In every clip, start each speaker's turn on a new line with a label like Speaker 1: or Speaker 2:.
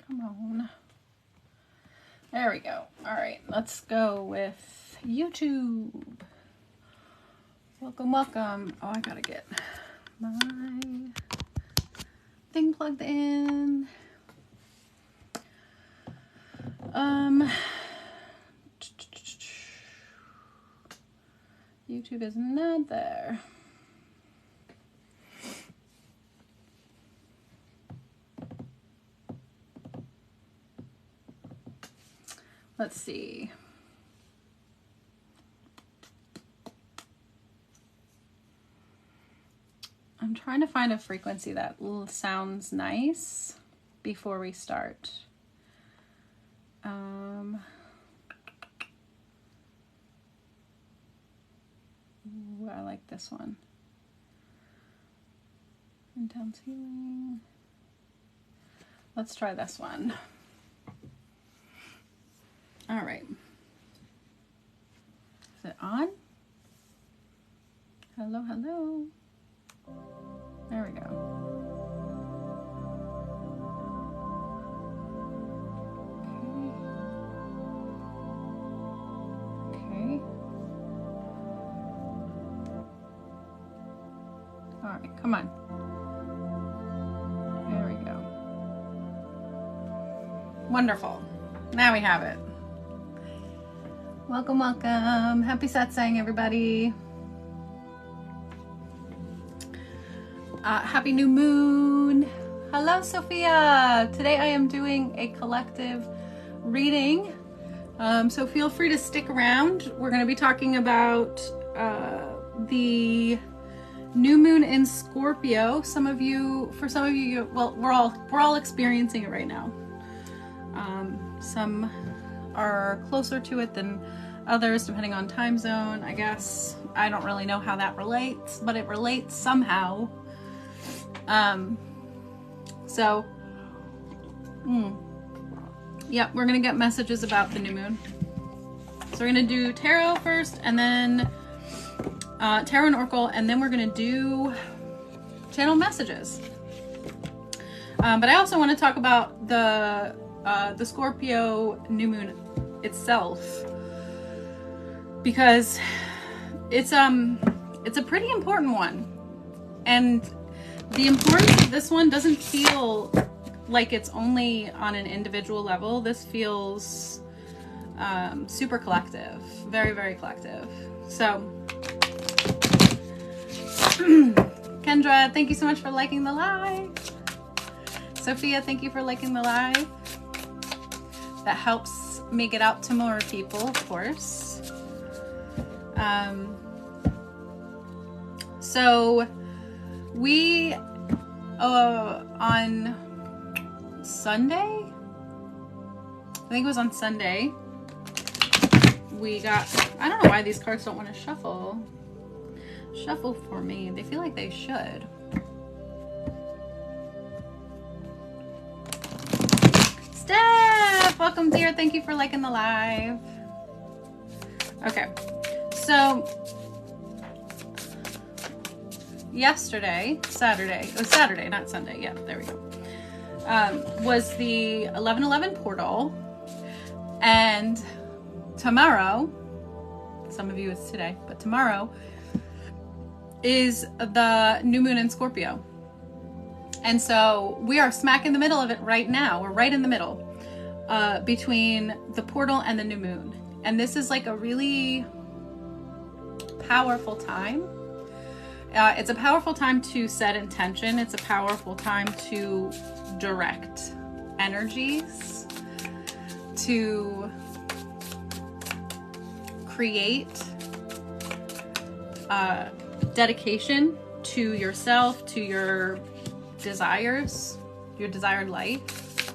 Speaker 1: Come on. There we go. All right, let's go with YouTube. Welcome, welcome. Oh, I gotta get my thing plugged in. YouTube is not there. Let's see. I'm trying to find a frequency that sounds nice before we start. Ooh, I like this one. Intense healing. Let's try this one. All right. Is it on? Hello, hello. There we go. Okay. All right, come on. There we go. Wonderful. Now we have it. Welcome, welcome. Happy Satsang, everybody. Happy new moon. Hello, Sophia. Today I am doing a collective reading. So feel free to stick around. We're going to be talking about the new moon in Scorpio. For some of you, well, we're all experiencing it right now. Some are closer to it than others, depending on time zone, I guess. I don't really know how that relates, but it relates somehow. Yeah, we're gonna get messages about the new moon. So we're gonna do tarot first, and then tarot and oracle, and then we're gonna do channel messages. But I also want to talk about the Scorpio new moon itself, because it's a pretty important one, and the importance of this one doesn't feel like it's only on an individual level. This feels super collective, very, very collective. So Kendra, thank you so much for liking the live. Sophia, thank you for liking the live. That helps me get out to more people, of course. So we, on Sunday, I think it was on Sunday, we got, I don't know why these cards don't want to shuffle for me. They feel like they should. Steph, welcome dear. Thank you for liking the live. Okay, so yesterday, Saturday, it was Saturday, not Sunday. Yeah, there we go. Was the 11/11 portal, and tomorrow, some of you it's today, but tomorrow is the new moon in Scorpio. And so we are smack in the middle of it right now. We're right in the middle between the portal and the new moon. And this is like a really powerful time. It's a powerful time to set intention. It's a powerful time to direct energies, to create dedication to yourself, to your desires, your desired life,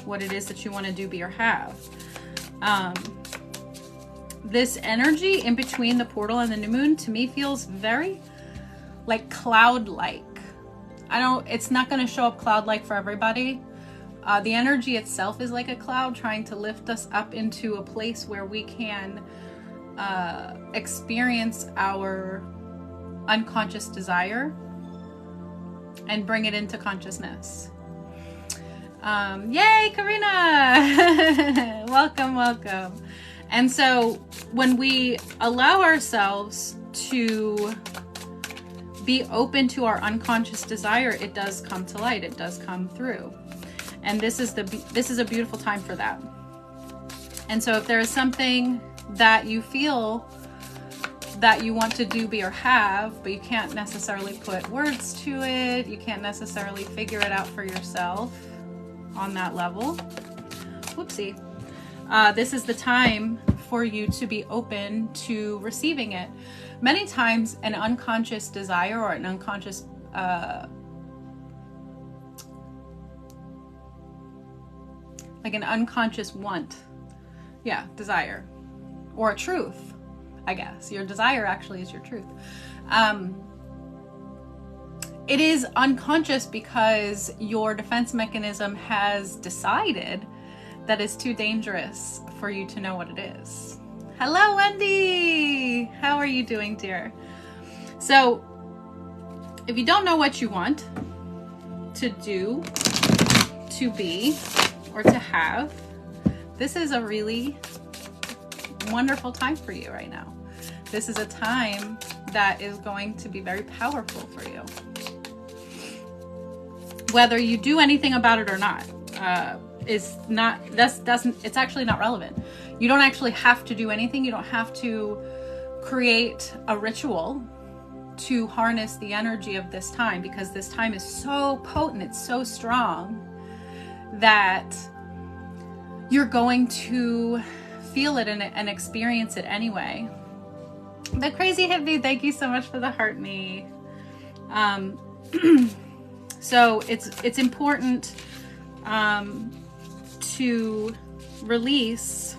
Speaker 1: what it is that you want to do, be, or have. This energy in between the portal and the new moon to me feels very like cloud-like. It's not going to show up cloud-like for everybody. The energy itself is like a cloud trying to lift us up into a place where we can experience our unconscious desire and bring it into consciousness. Yay, Karina! Welcome. And so when we allow ourselves to be open to our unconscious desire, it does come to light. It does come through. And this is a beautiful time for that. And so if there is something that you feel that you want to do, be, or have, but you can't necessarily put words to it, you can't necessarily figure it out for yourself on that level, whoopsie, this is the time for you to be open to receiving it. Many times an unconscious desire or an unconscious like an unconscious want, desire, or a truth, I guess. Your desire actually is your truth. It is unconscious because your defense mechanism has decided that it's too dangerous for you to know what it is. Hello, Wendy! How are you doing, dear? So, if you don't know what you want to do, to be, or to have, this is a really wonderful time for you right now. This is a time that is going to be very powerful for you. Whether you do anything about it or not, it's actually not relevant. You don't actually have to do anything. You don't have to create a ritual to harness the energy of this time, because this time is so potent, it's so strong that you're going to feel it and experience it anyway. The crazy hippie, thank you so much for the heart me. So it's important to release.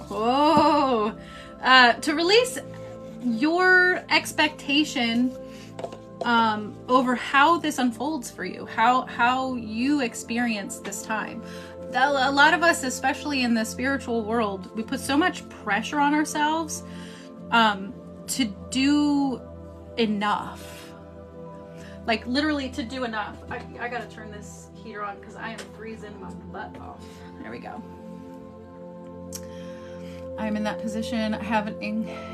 Speaker 1: To release your expectation over how this unfolds for you, how you experience this time. A lot of us, especially in the spiritual world, we put so much pressure on ourselves to do enough. Like literally to do enough. I gotta turn this heater on because I am freezing my butt off. There we go. I'm in that position. I have an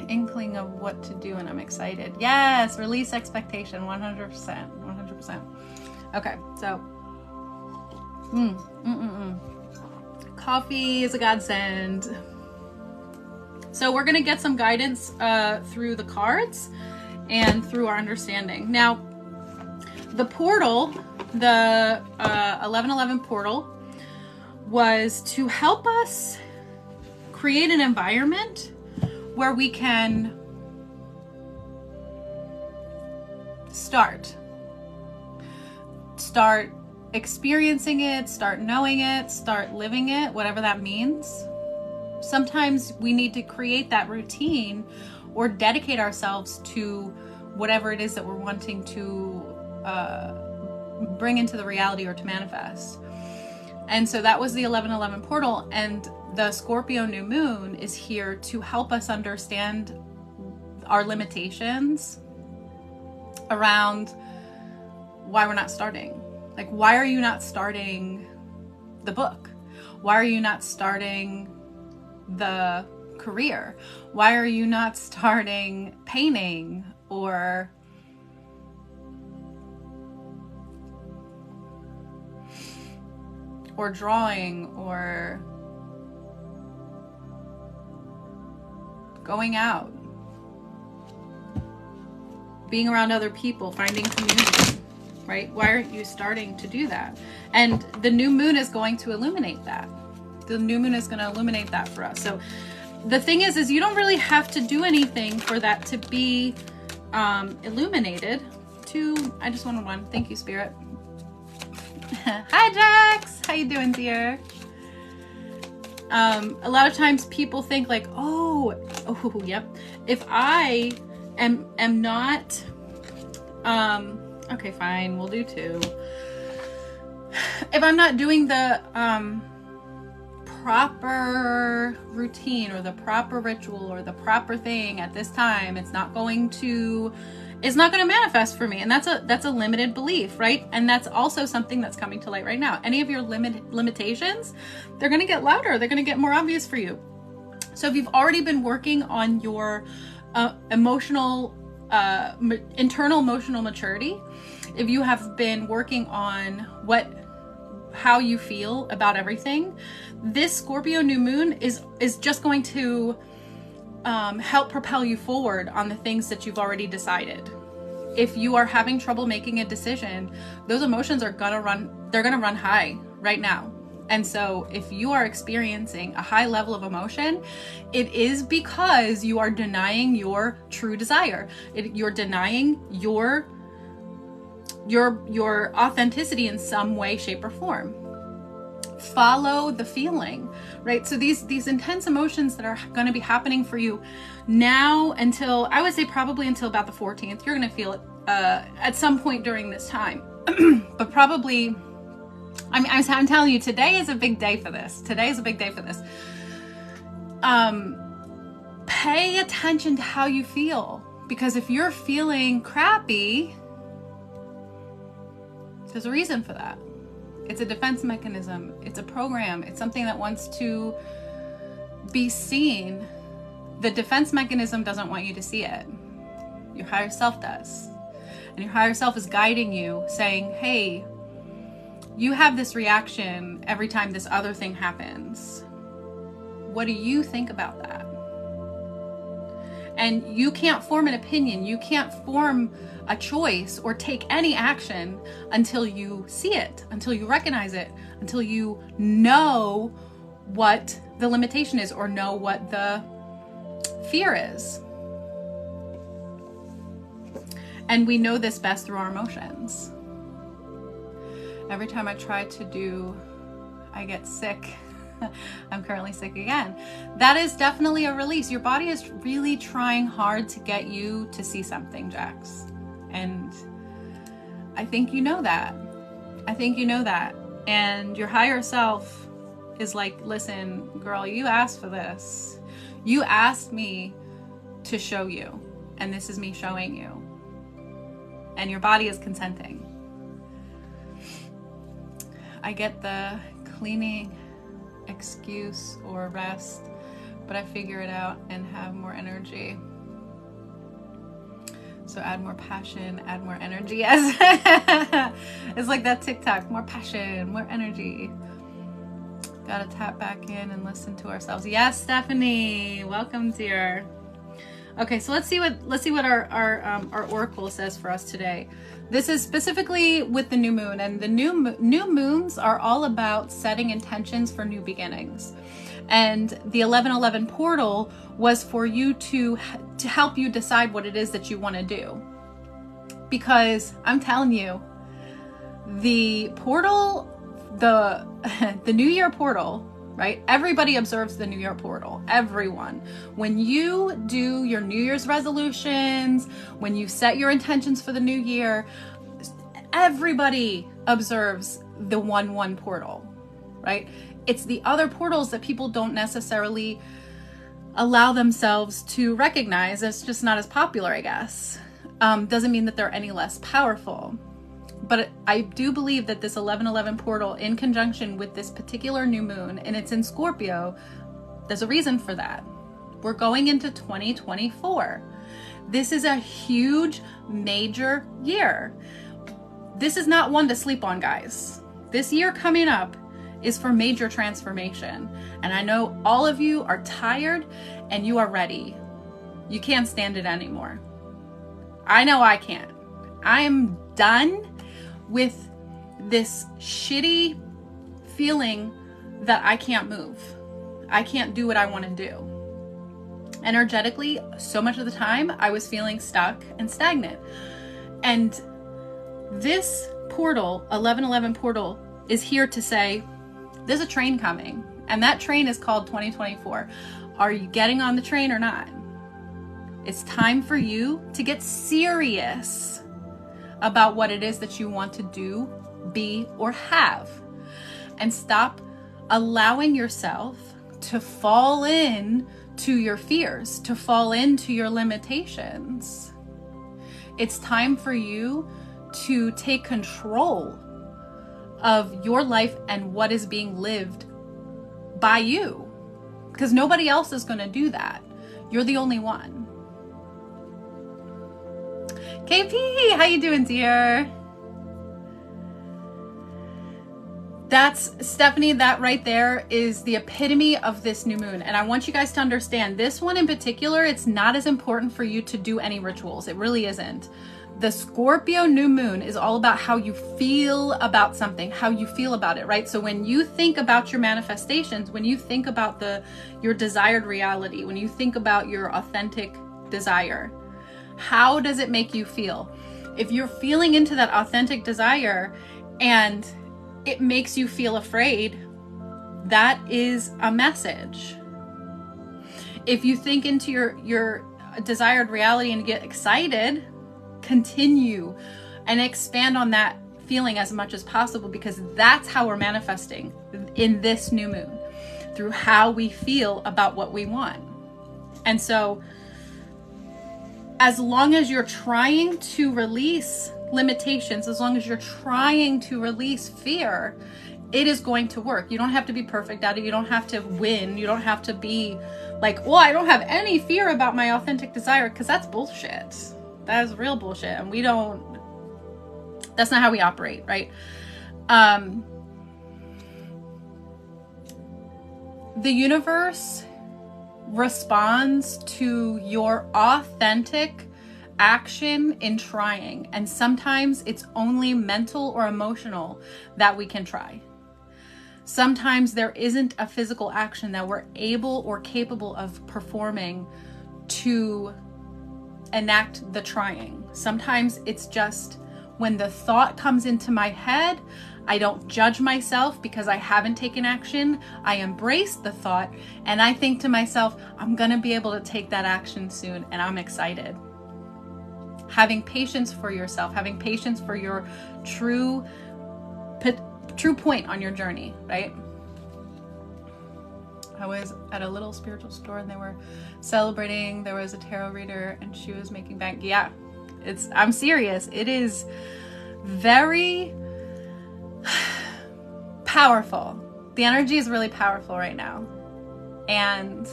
Speaker 1: inkling of what to do and I'm excited. Yes, release expectation, 100%. Okay, so coffee is a godsend. So we're gonna get some guidance through the cards and through our understanding. Now, the portal, the 1111 portal, was to help us create an environment where we can start experiencing it, start knowing it, start living it, whatever that means. Sometimes we need to create that routine or dedicate ourselves to whatever it is that we're wanting to bring into the reality or to manifest. And so that was the 1111 portal, and the Scorpio new moon is here to help us understand our limitations around why we're not starting. Like, why are you not starting the book? Why are you not starting the career? Why are you not starting painting or drawing or going out, being around other people, finding community, right? Why aren't you starting to do that? And the new moon is going to illuminate that. The new moon is going to illuminate that for us. So the thing is you don't really have to do anything for that to be illuminated. I just wanted one. Thank you, Spirit. Hi, Jax. How you doing, dear? A lot of times people think like, yep. If I am not, okay, fine, we'll do two. If I'm not doing the proper routine or the proper ritual or the proper thing at this time, it's not going to is not going to manifest for me. And that's a limited belief, right? And that's also something that's coming to light right now. Any of your limitations, they're going to get louder. They're going to get more obvious for you. So if you've already been working on your internal emotional maturity, if you have been working on how you feel about everything, this Scorpio new moon is just going to help propel you forward on the things that you've already decided. If you are having trouble making a decision, those emotions are gonna run high right now. And so if you are experiencing a high level of emotion, it is because you are denying your true desire. You're denying your authenticity in some way, shape, or form. Follow the feeling, right? So these intense emotions that are going to be happening for you now until, I would say probably until about the 14th, you're going to feel it at some point during this time. But probably, I'm telling you, today is a big day for this. Today is a big day for this. Pay attention to how you feel, because if you're feeling crappy, there's a reason for that. It's a defense mechanism. It's a program. It's something that wants to be seen. The defense mechanism doesn't want you to see it. Your higher self does. And your higher self is guiding you, saying, hey, you have this reaction every time this other thing happens. What do you think about that? And you can't form an opinion. You can't form a choice or take any action until you see it, until you recognize it, until you know what the limitation is or know what the fear is. And we know this best through our emotions. Every time I try to I get sick. I'm currently sick again. That is definitely a release. Your body is really trying hard to get you to see something, Jax. And I think you know that. I think you know that. And your higher self is like, listen, girl, you asked for this. You asked me to show you. And this is me showing you. And your body is consenting. I get the cleaning excuse or rest, but I figure it out and have more energy. So add more passion, add more energy. Yes. It's like that TikTok, more passion, more energy. Gotta tap back in and listen to ourselves. Yes, Stephanie, welcome, dear. Okay, so let's see what our oracle says for us today. This is specifically with the new moon, and the new moons are all about setting intentions for new beginnings. And the 1111 portal was for you to help you decide what it is that you want to do. Because I'm telling you, the portal, the New Year portal, right? Everybody observes the New Year portal. Everyone. When you do your New Year's resolutions, when you set your intentions for the new year, everybody observes the 1-1 portal, right? It's the other portals that people don't necessarily allow themselves to recognize. It's just not as popular, I guess. Doesn't mean that they're any less powerful. But I do believe that this 1111 portal, in conjunction with this particular new moon, and it's in Scorpio, there's a reason for that. We're going into 2024. This is a huge, major year. This is not one to sleep on, guys. This year coming up is for major transformation. And I know all of you are tired and you are ready. You can't stand it anymore. I know I can't. I am done with this shitty feeling that I can't move. I can't do what I want to do. Energetically, so much of the time, I was feeling stuck and stagnant. And this portal, 1111 portal, is here to say, there's a train coming. And that train is called 2024. Are you getting on the train or not? It's time for you to get serious about what it is that you want to do, be, or have. And stop allowing yourself to fall in to your fears, to fall into your limitations. It's time for you to take control of your life and what is being lived by you, because nobody else is going to do that. You're the only one. KP, how you doing, dear? That's Stephanie, that right there is the epitome of this new moon. And I want you guys to understand this one in particular, it's not as important for you to do any rituals. It really isn't. The Scorpio new moon is all about how you feel about something, how you feel about it, right? So when you think about your manifestations, when you think about your desired reality, when you think about your authentic desire, how does it make you feel? If you're feeling into that authentic desire and it makes you feel afraid, that is a message. If you think into your desired reality and get excited, continue and expand on that feeling as much as possible, because that's how we're manifesting in this new moon, through how we feel about what we want. And so as long as you're trying to release limitations, as long as you're trying to release fear, it is going to work. You don't have to be perfect at it. You don't have to win. You don't have to be like, well, I don't have any fear about my authentic desire, because that's bullshit. That is real bullshit. And that's not how we operate, right? The universe responds to your authentic action in trying. And sometimes it's only mental or emotional that we can try. Sometimes there isn't a physical action that we're able or capable of performing to enact the trying. Sometimes it's just when the thought comes into my head, I don't judge myself because I haven't taken action. I embrace the thought and I think to myself, I'm going to be able to take that action soon, and I'm excited. Having patience for yourself, having patience for your true point on your journey, right? I was at a little spiritual store and they were celebrating. There was a tarot reader and she was making bank. Yeah, I'm serious. It is very powerful. The energy is really powerful right now. And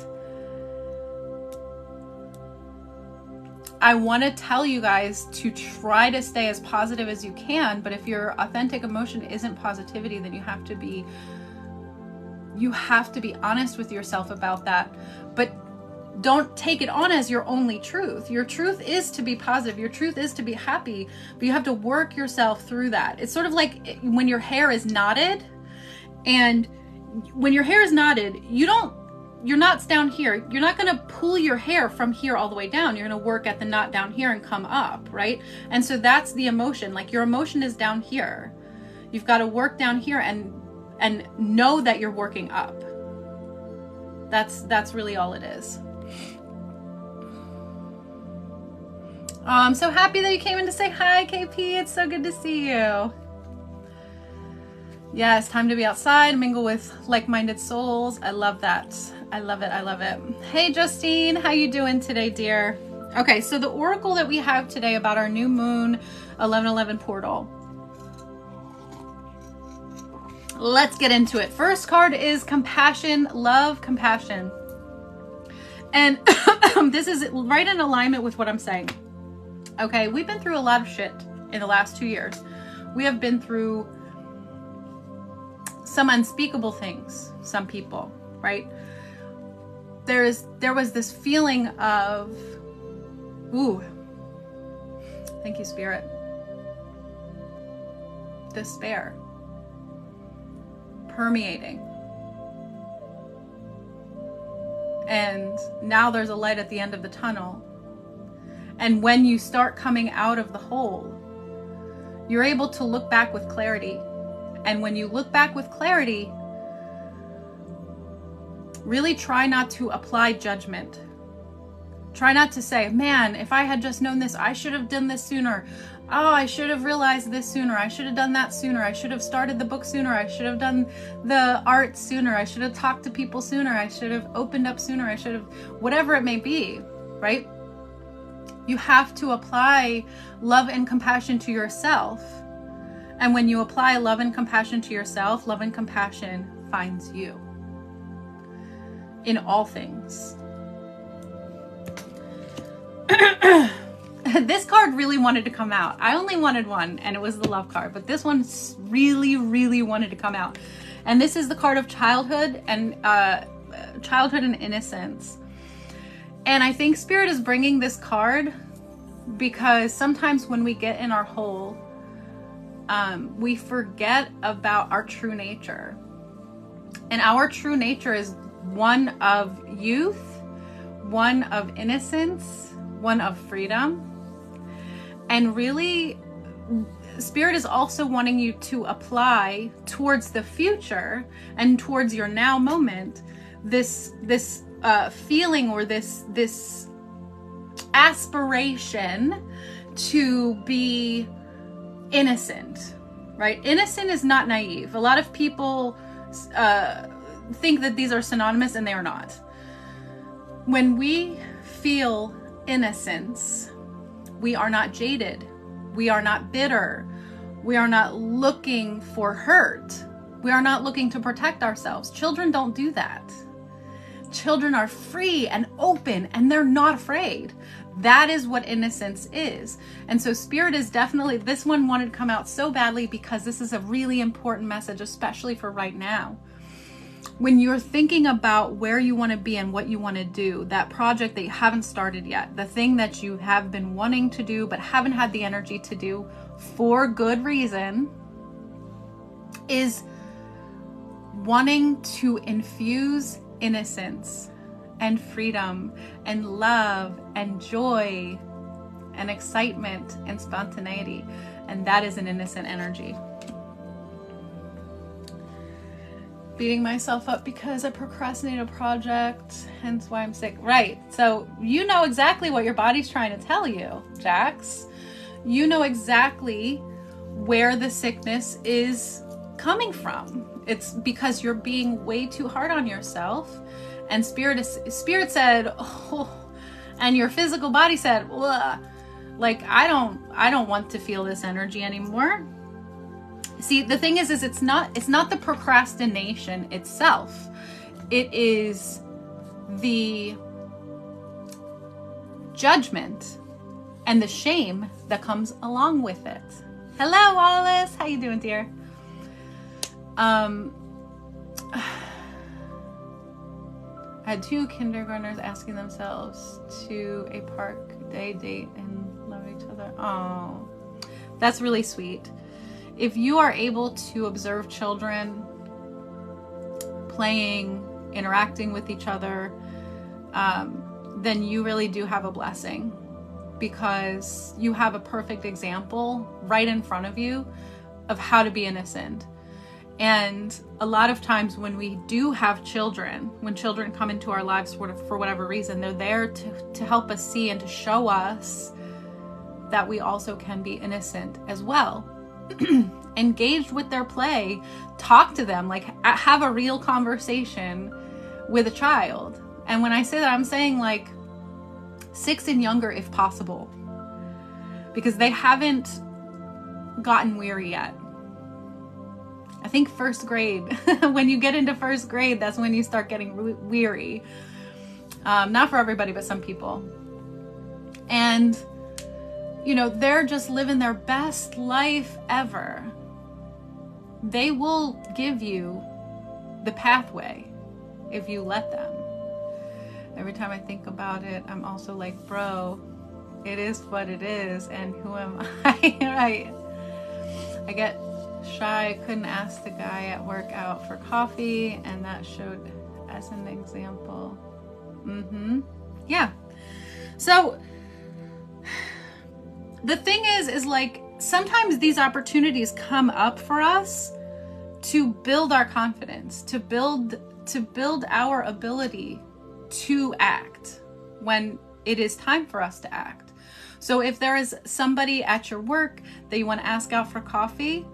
Speaker 1: I want to tell you guys to try to stay as positive as you can. But if your authentic emotion isn't positivity, then you have to be honest with yourself about that. But don't take it on as your only truth. Your truth is to be positive. Your truth is to be happy, but you have to work yourself through that. It's sort of like when your hair is knotted, and when your hair is knotted, your knot's down here. You're not going to pull your hair from here all the way down. You're going to work at the knot down here and come up, right? And so that's the emotion. Like your emotion is down here. You've got to work down here and know that you're working up. That's really all it is. Oh, I'm so happy that you came in to say hi, KP. It's so good to see you. Yeah, it's time to be outside, mingle with like-minded souls. I love that. I love it. I love it. Hey, Justine, how you doing today, dear? Okay, so the oracle that we have today about our new moon 1111 portal. Let's get into it. First card is compassion, love, compassion. And this is right in alignment with what I'm saying. Okay, we've been through a lot of shit in the last 2 years. We have been through some unspeakable things, some people, right? There was this feeling of, ooh, thank you, Spirit, despair permeating. And now there's a light at the end of the tunnel. And when you start coming out of the hole, you're able to look back with clarity. And when you look back with clarity, really try not to apply judgment. Try not to say, man, if I had just known this, I should have done this sooner. Oh, I should have realized this sooner. I should have done that sooner. I should have started the book sooner. I should have done the art sooner. I should have talked to people sooner. I should have opened up sooner. I should have, whatever it may be, right? You have to apply love and compassion to yourself. And when you apply love and compassion to yourself, love and compassion finds you in all things. This card really wanted to come out. I only wanted one, and it was the love card, but this one really, really wanted to come out. And this is the card of childhood and innocence. And I think Spirit is bringing this card because sometimes when we get in our hole, we forget about our true nature. And our true nature is one of youth, one of innocence, one of freedom. And really, Spirit is also wanting you to apply towards the future and towards your now moment this feeling or this aspiration to be innocent, right? Innocent is not naive. A lot of people think that these are synonymous, and they are not. When we feel innocence, we are not jaded. We are not bitter. We are not looking for hurt. We are not looking to protect ourselves. Children don't do that. Children are free and open, and they're not afraid. That is what innocence is. And so Spirit is definitely, this one wanted to come out so badly because this is a really important message, especially for right now. When you're thinking about where you want to be and what you want to do, that project that you haven't started yet, the thing that you have been wanting to do but haven't had the energy to do for good reason, is wanting to infuse innocence and freedom and love and joy and excitement and spontaneity. And that is an innocent energy. Beating myself up because I procrastinated a project, hence why I'm sick. Right. So you know exactly what your body's trying to tell you, Jax. You know exactly where the sickness is coming from. It's because you're being way too hard on yourself. And Spirit said, oh, and your physical body said, ugh, like, I don't want to feel this energy anymore. See, the thing is it's not the procrastination itself. It is the judgment and the shame that comes along with it. Hello, Wallace. How you doing, dear? I had 2 kindergartners asking themselves to a park, they date and love each other. Oh, that's really sweet. If you are able to observe children playing, interacting with each other, then you really do have a blessing, because you have a perfect example right in front of you of how to be innocent. And a lot of times when we do have children, when children come into our lives for whatever reason, they're there to help us see and to show us that we also can be innocent as well. Engaged with their play, talk to them, like have a real conversation with a child. And when I say that, I'm saying like 6 and younger if possible, because they haven't gotten weary yet. I think 1st grade, when you get into 1st grade, that's when you start getting weary. Not for everybody, but some people. And, you know, they're just living their best life ever. They will give you the pathway if you let them. Every time I think about it, I'm also like, bro, it is what it is. And who am I? I get shy. I couldn't ask the guy at work out for coffee, and that showed as an example. Yeah. So the thing is like, sometimes these opportunities come up for us to build our confidence, to build our ability to act when it is time for us to act. So if there is somebody at your work that you want to ask out for coffee,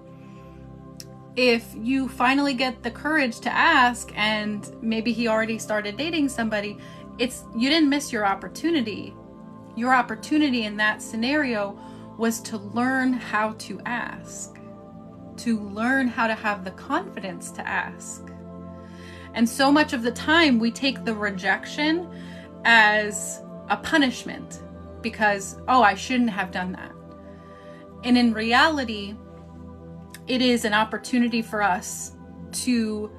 Speaker 1: if you finally get the courage to ask, and maybe he already started dating somebody, you didn't miss your opportunity. Your opportunity in that scenario was to learn how to ask, to learn how to have the confidence to ask. And so much of the time we take the rejection as a punishment because, oh, I shouldn't have done that. And in reality, it is an opportunity for us to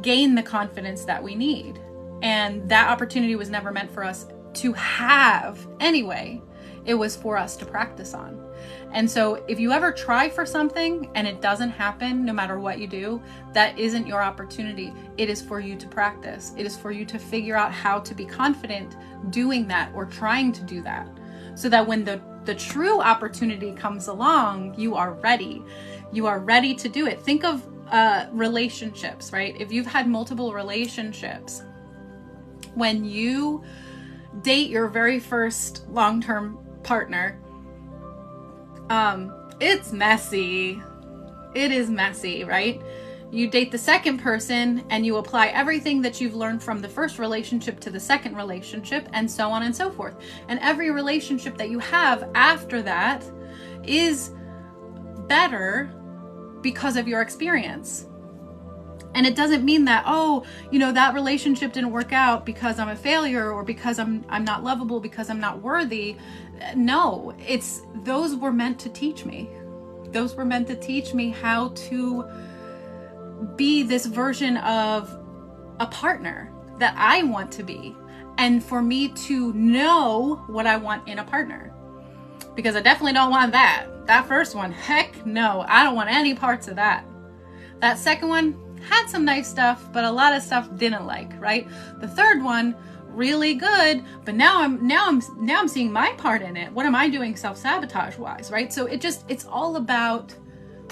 Speaker 1: gain the confidence that we need. And that opportunity was never meant for us to have anyway. It was for us to practice on. And so if you ever try for something and it doesn't happen, no matter what you do, that isn't your opportunity. It is for you to practice. It is for you to figure out how to be confident doing that or trying to do that, so that when the true opportunity comes along, you are ready. You are ready to do it. Think of relationships, right? If you've had multiple relationships, when you date your very first long-term partner, it's messy. It is messy, right? You date the second person and you apply everything that you've learned from the first relationship to the second relationship, and so on and so forth. And every relationship that you have after that is better because of your experience. And it doesn't mean that, oh, that relationship didn't work out because I'm a failure or because I'm not lovable, because I'm not worthy. No, those were meant to teach me. Those were meant to teach me how to be this version of a partner that I want to be, and for me to know what I want in a partner. Because I definitely don't want that first one. Heck no, I don't want any parts of that. That second one had some nice stuff, but a lot of stuff didn't like, right? The third one, really good, but now I'm seeing my part in it. What am I doing self-sabotage wise, right? So it's all about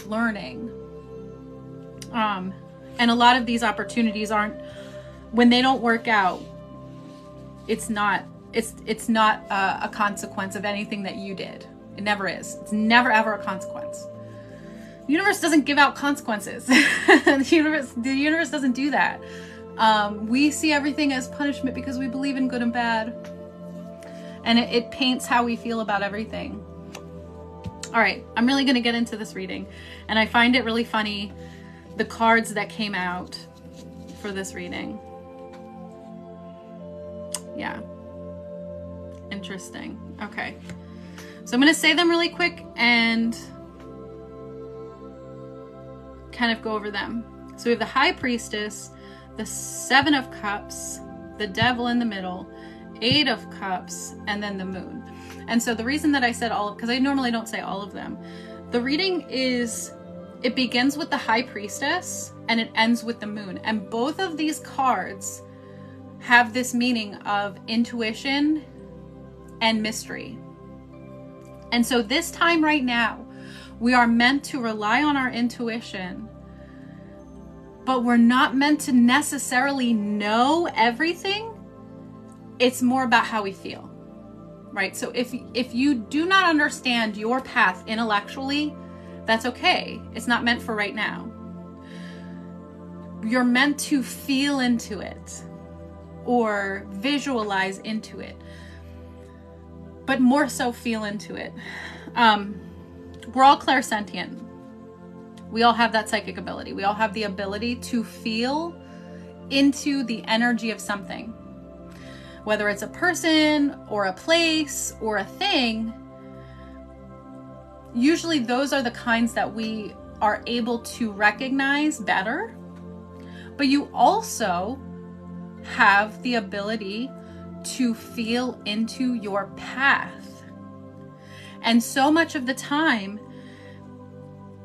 Speaker 1: learning. And a lot of these opportunities when they don't work out, it's not a consequence of anything that you did. It never is. It's never ever a consequence. The universe doesn't give out consequences. The universe doesn't do that. We see everything as punishment because we believe in good and bad. And it paints how we feel about everything. All right, I'm really going to get into this reading. And I find it really funny, the cards that came out for this reading. Yeah. Interesting. Okay. So I'm going to say them really quick and kind of go over them. So we have the High Priestess, the Seven of Cups, the Devil in the middle, Eight of Cups, and then the Moon. And so the reason that I said because I normally don't say all of them, the reading it begins with the High Priestess and it ends with the Moon. And both of these cards have this meaning of intuition and mystery. And so this time right now, we are meant to rely on our intuition, but we're not meant to necessarily know everything. It's more about how we feel, right? So if you do not understand your path intellectually, that's okay. It's not meant for right now. You're meant to feel into it or visualize into it, but more so feel into it. We're all clairsentient. We all have that psychic ability. We all have the ability to feel into the energy of something. Whether it's a person or a place or a thing, usually those are the kinds that we are able to recognize better. But you also have the ability to feel into your path. And so much of the time,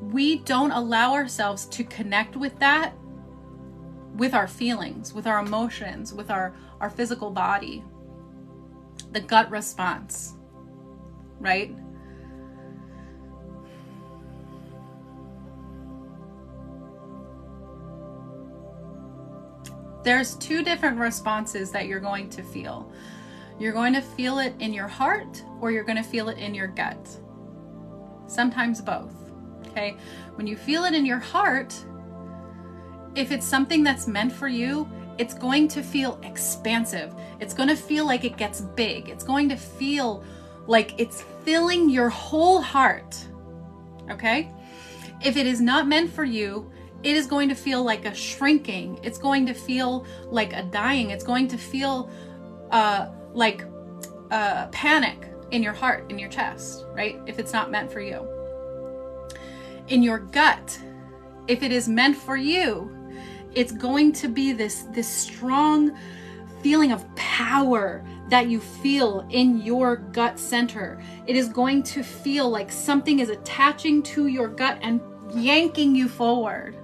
Speaker 1: we don't allow ourselves to connect with that, with our feelings, with our emotions, with our physical body, the gut response, right? There's two different responses that you're going to feel. You're going to feel it in your heart or you're going to feel it in your gut. Sometimes both, okay? When you feel it in your heart, if it's something that's meant for you, it's going to feel expansive. It's going to feel like it gets big. It's going to feel like it's filling your whole heart. Okay? If it is not meant for you, it is going to feel like a shrinking. It's going to feel like a dying. It's going to feel like panic in your heart, in your chest, right? If it's not meant for you. In your gut, if it is meant for you, it's going to be this strong feeling of power that you feel in your gut center. It is going to feel like something is attaching to your gut and yanking you forward.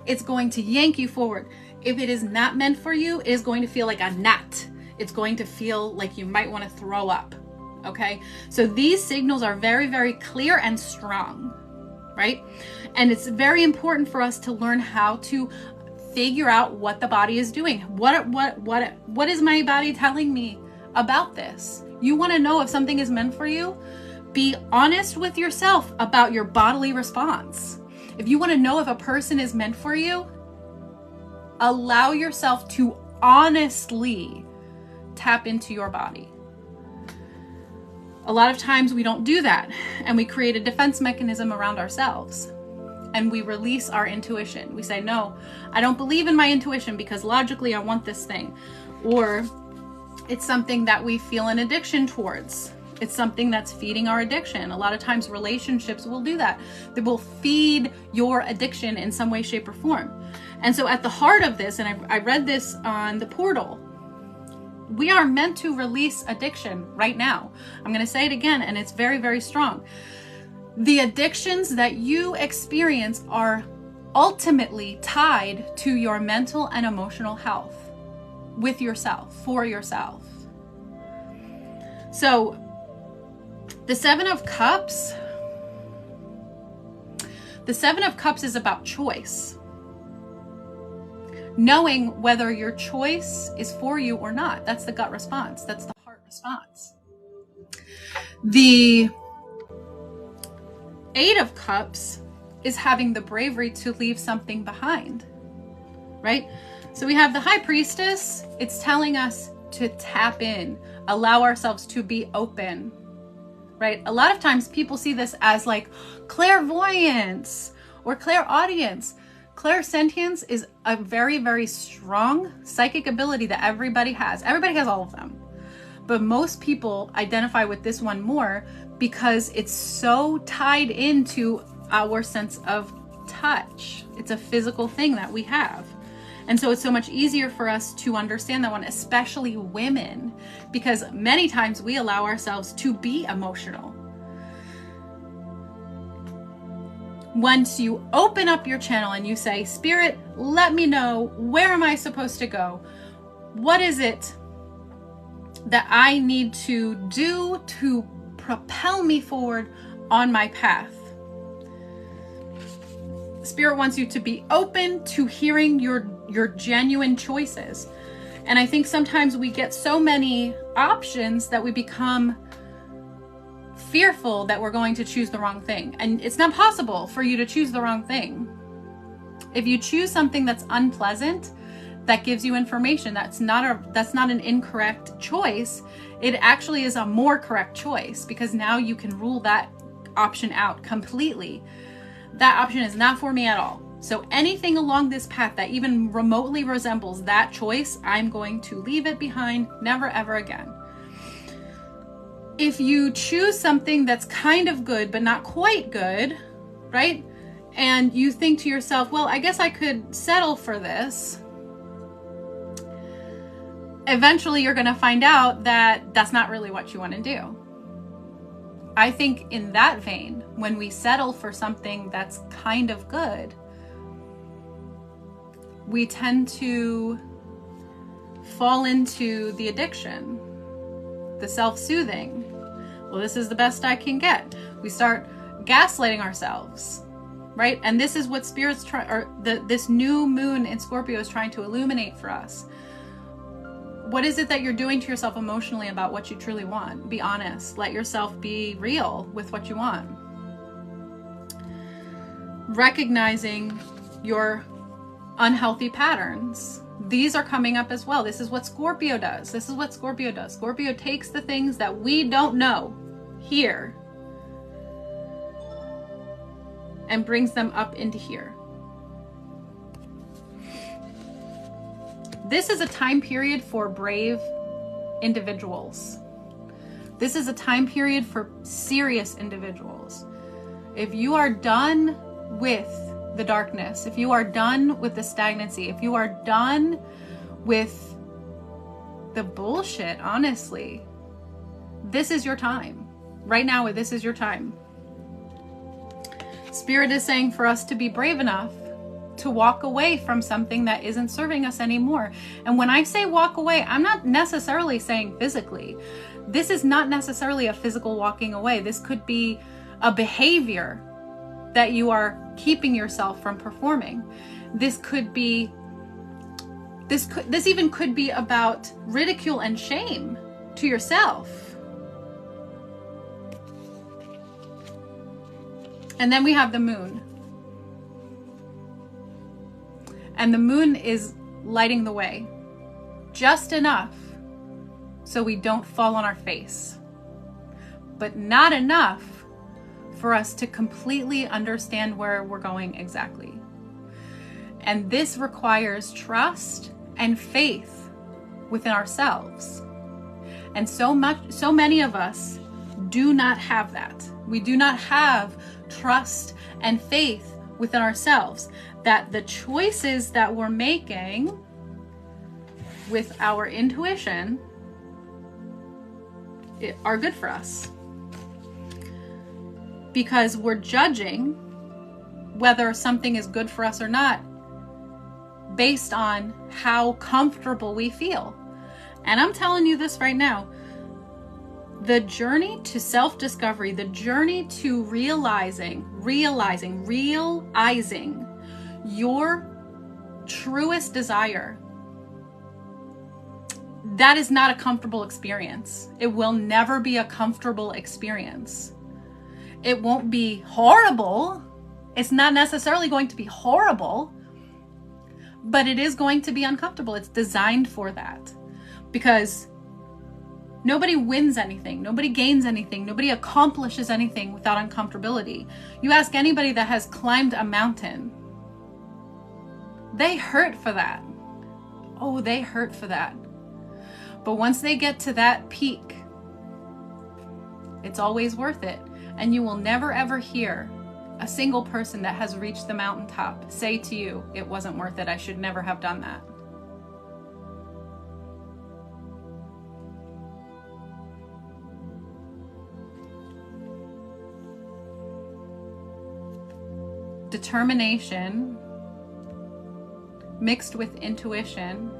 Speaker 1: It's going to yank you forward. If it is not meant for you, it is going to feel like a knot. It's going to feel like you might want to throw up. Okay? So these signals are very, very clear and strong, right? And it's very important for us to learn how to figure out what the body is doing. What is my body telling me about this? You want to know if something is meant for you? Be honest with yourself about your bodily response. If you want to know if a person is meant for you, allow yourself to honestly tap into your body. A lot of times we don't do that, and we create a defense mechanism around ourselves. And we release our intuition. We say, no, I don't believe in my intuition because logically I want this thing. Or it's something that we feel an addiction towards. It's something that's feeding our addiction. A lot of times relationships will do that. They will feed your addiction in some way, shape, or form. And so at the heart of this, and I read this on the portal, we are meant to release addiction right now. I'm going to say it again, and it's very, very strong. The addictions that you experience are ultimately tied to your mental and emotional health with yourself, for yourself. So the Seven of Cups is about choice. Knowing whether your choice is for you or not. That's the gut response. That's the heart response. The Eight of Cups is having the bravery to leave something behind, right? So we have the High Priestess. It's telling us to tap in, allow ourselves to be open, right? A lot of times people see this as like clairvoyance or clairaudience. Clairsentience is a very, very strong psychic ability that everybody has. Everybody has all of them. But most people identify with this one more because it's so tied into our sense of touch. It's a physical thing that we have. And so it's so much easier for us to understand that one, especially women, because many times we allow ourselves to be emotional. Once you open up your channel and you say, Spirit, let me know, where am I supposed to go? What is it that I need to do to propel me forward on my path? Spirit wants you to be open to hearing your genuine choices. And I think sometimes we get so many options that we become fearful that we're going to choose the wrong thing. And it's not possible for you to choose the wrong thing. If you choose something that's unpleasant, that gives you information, that's not an incorrect choice. It actually is a more correct choice, because now you can rule that option out completely. That option is not for me at all. So anything along this path that even remotely resembles that choice, I'm going to leave it behind, never ever again. If you choose something that's kind of good, but not quite good, right? And you think to yourself, well, I guess I could settle for this. Eventually, you're going to find out that that's not really what you want to do. I think in that vein, when we settle for something that's kind of good, we tend to fall into the addiction, the self-soothing. Well, this is the best I can get. We start gaslighting ourselves, right? And this is what Spirit's this new moon in Scorpio is trying to illuminate for us. What is it that you're doing to yourself emotionally about what you truly want? Be honest. Let yourself be real with what you want. Recognizing your unhealthy patterns. these are coming up as well. This is what Scorpio does. This is what Scorpio does. Scorpio takes the things that we don't know here and brings them up into here. This is a time period for brave individuals. This is a time period for serious individuals. If you are done with the darkness, if you are done with the stagnancy, if you are done with the bullshit, honestly, this is your time. Right now, this is your time. Spirit is saying for us to be brave enough to walk away from something that isn't serving us anymore. And when I say walk away, I'm not necessarily saying physically. This is not necessarily a physical walking away. This could be a behavior that you are keeping yourself from performing. This even could be about ridicule and shame to yourself. And then we have the moon. And the moon is lighting the way. Just enough so we don't fall on our face. But not enough for us to completely understand where we're going exactly. And this requires trust and faith within ourselves. And so many of us do not have that. We do not have trust and faith within ourselves that the choices that we're making with our intuition are good for us. Because we're judging whether something is good for us or not based on how comfortable we feel. And I'm telling you this right now, the journey to self-discovery, the journey to realizing your truest desire, that is not a comfortable experience. It will never be a comfortable experience. It won't be horrible. It's not necessarily going to be horrible, but it is going to be uncomfortable. It's designed for that, because nobody wins anything. Nobody gains anything. Nobody accomplishes anything without uncomfortability. You ask anybody that has climbed a mountain, they hurt for that. Oh, they hurt for that. But once they get to that peak, it's always worth it. And you will never ever hear a single person that has reached the mountaintop say to you, it wasn't worth it. I should never have done that. Determination mixed with intuition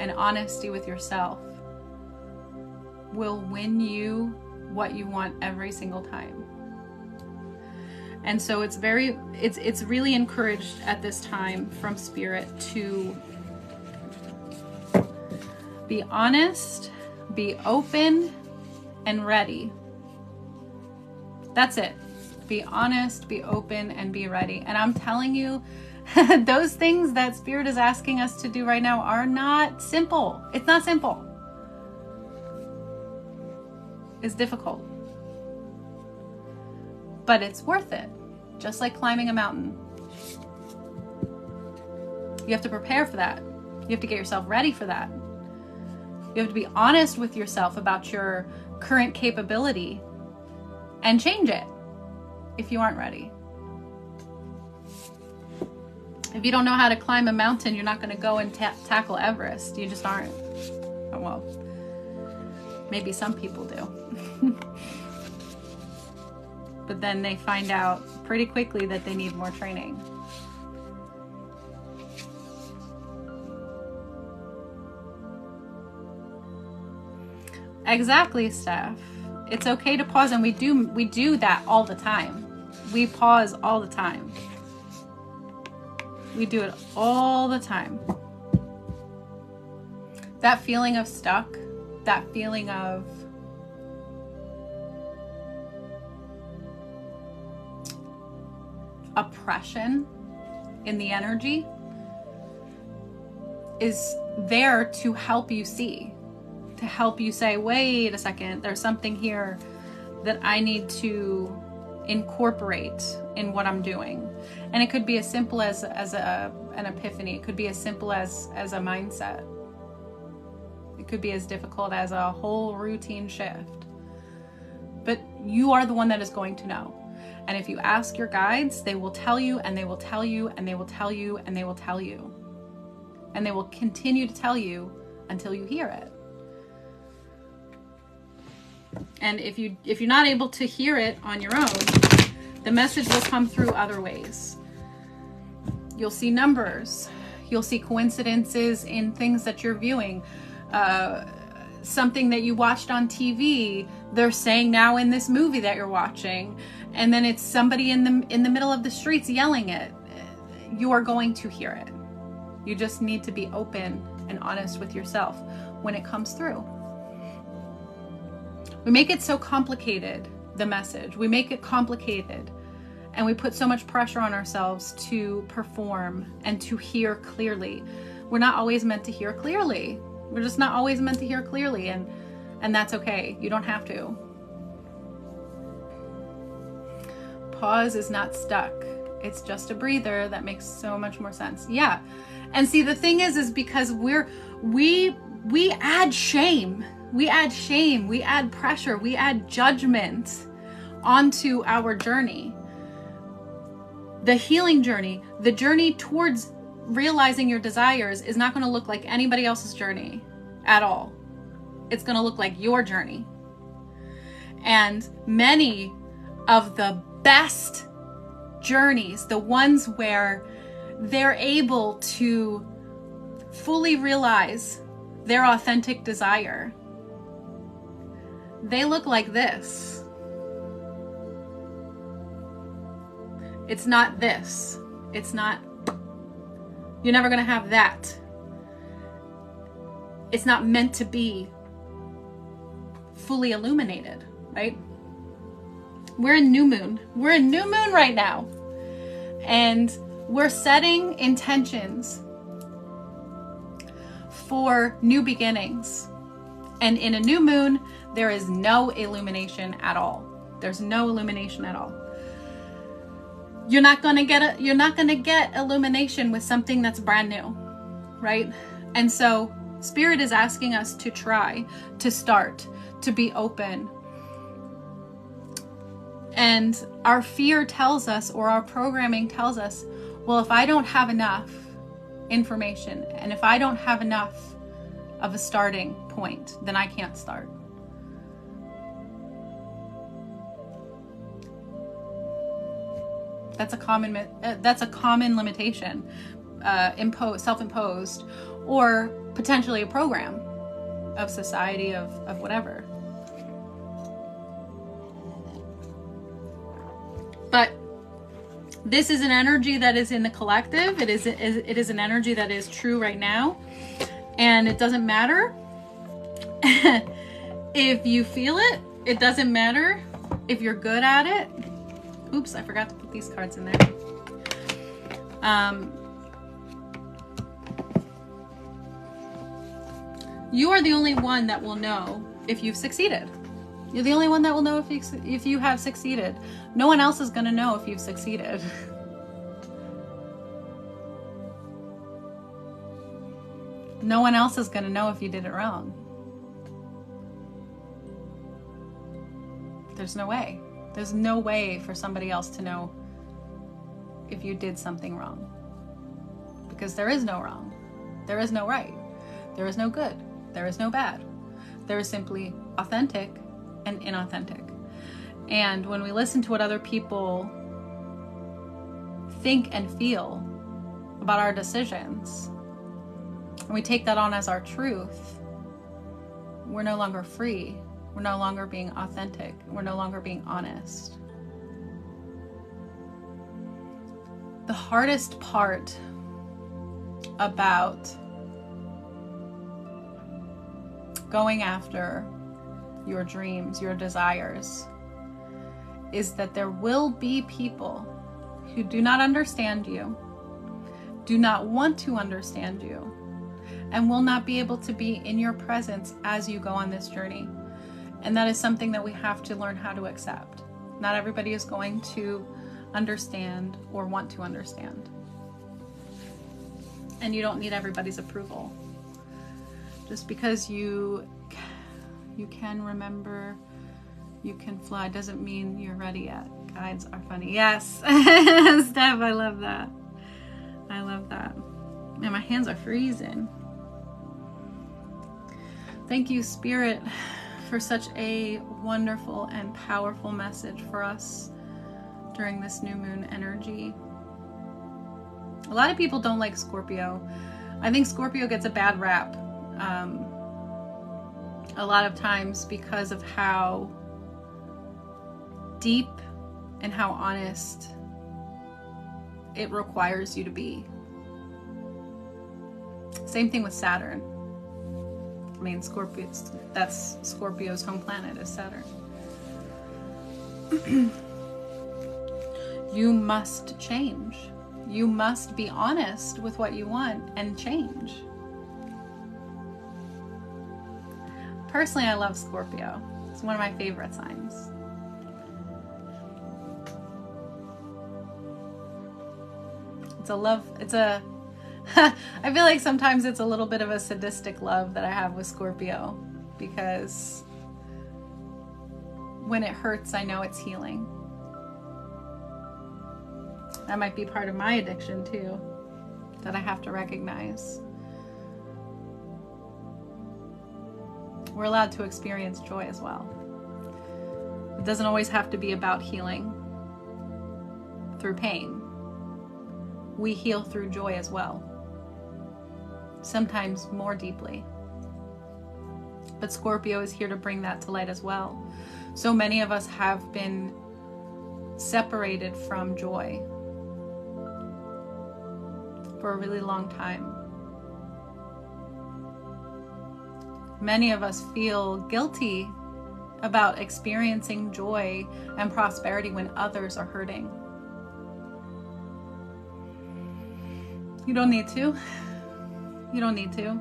Speaker 1: and honesty with yourself will win you what you want every single time. And so it's really encouraged at this time from Spirit to be honest, be open, and ready. That's it. Be honest, be open, and be ready. And I'm telling you, those things that Spirit is asking us to do right now are not simple. It's not simple. It's difficult. But it's worth it. Just like climbing a mountain. You have to prepare for that. You have to get yourself ready for that. You have to be honest with yourself about your current capability and change it if you aren't ready. If you don't know how to climb a mountain, you're not going to go and tackle Everest. You just aren't. Oh, well, maybe some people do. But then they find out pretty quickly that they need more training. Exactly, Steph. It's okay to pause, and we do that all the time. We pause all the time. We do it all the time. That feeling of stuck, that feeling of oppression in the energy is there to help you see, to help you say, wait a second, there's something here that I need to incorporate in what I'm doing. And it could be as simple as an epiphany. It could be as simple as a mindset. It could be as difficult as a whole routine shift. But you are the one that is going to know. And if you ask your guides, they will tell you, and they will tell you, and they will tell you, and they will tell you. And they will continue to tell you until you hear it. And if you're not able to hear it on your own, the message will come through other ways. You'll see numbers. You'll see coincidences in things that you're viewing. Something that you watched on TV, they're saying now in this movie that you're watching, and then it's somebody in the middle of the streets yelling it. You are going to hear it. You just need to be open and honest with yourself when it comes through. We make it so complicated, the message. We make it complicated, and we put so much pressure on ourselves to perform and to hear clearly. We're not always meant to hear clearly. We're just not always meant to hear clearly, and that's okay. You don't have to. Pause is not stuck. It's just a breather. That makes so much more sense. Yeah. And see, the thing is because we add shame. We add shame. We add pressure. We add judgment onto our journey. The healing journey, the journey towards realizing your desires is not going to look like anybody else's journey at all. It's going to look like your journey. And many of the best journeys, the ones where they're able to fully realize their authentic desire, they look like this. It's not this. It's not. You're never going to have that. It's not meant to be fully illuminated, right? We're in new moon. We're in new moon right now. And we're setting intentions for new beginnings. And in a new moon, there is no illumination at all. There's no illumination at all. You're not going to get illumination with something that's brand new, right? And so Spirit is asking us to try, to start, to be open. And our fear tells us, or our programming tells us, well, if I don't have enough information, and if I don't have enough of a starting point, then I can't start. That's a common limitation, self-imposed, or potentially a program of society, of whatever. But this is an energy that is in the collective. It is an energy that is true right now, and it doesn't matter if you feel it. It doesn't matter if you're good at it. Oops, I forgot to put these cards in there. You are the only one that will know if you've succeeded. You're the only one that will know if you have succeeded. No one else is going to know if you've succeeded. No one else is going to know if you did it wrong. There's no way. There's no way for somebody else to know if you did something wrong. Because there is no wrong. There is no right. There is no good. There is no bad. There is simply authentic and inauthentic. And when we listen to what other people think and feel about our decisions, and we take that on as our truth, we're no longer free. We're no longer being authentic. We're no longer being honest. The hardest part about going after your dreams, your desires, is that there will be people who do not understand you, do not want to understand you, and will not be able to be in your presence as you go on this journey. And that is something that we have to learn how to accept. Not everybody is going to understand or want to understand. And you don't need everybody's approval. Just because you can remember, you can fly, doesn't mean you're ready yet. Guides are funny. Yes. Steph, I love that. I love that. Man, my hands are freezing. Thank you, Spirit, for such a wonderful and powerful message for us during this new moon energy. A lot of people don't like Scorpio. I think Scorpio gets a bad rap a lot of times because of how deep and how honest it requires you to be. Same thing with Saturn. I mean, Scorpio, that's Scorpio's home planet is Saturn. You must change. You must be honest with what you want and change. Personally, I love Scorpio. It's one of my favorite signs. It's a love, I feel like sometimes it's a little bit of a sadistic love that I have with Scorpio, because when it hurts, I know it's healing. That might be part of my addiction too, that I have to recognize. We're allowed to experience joy as well. It doesn't always have to be about healing through pain. We heal through joy as well. Sometimes more deeply. But Scorpio is here to bring that to light as well. So many of us have been separated from joy for a really long time. Many of us feel guilty about experiencing joy and prosperity when others are hurting. You don't need to. You don't need to.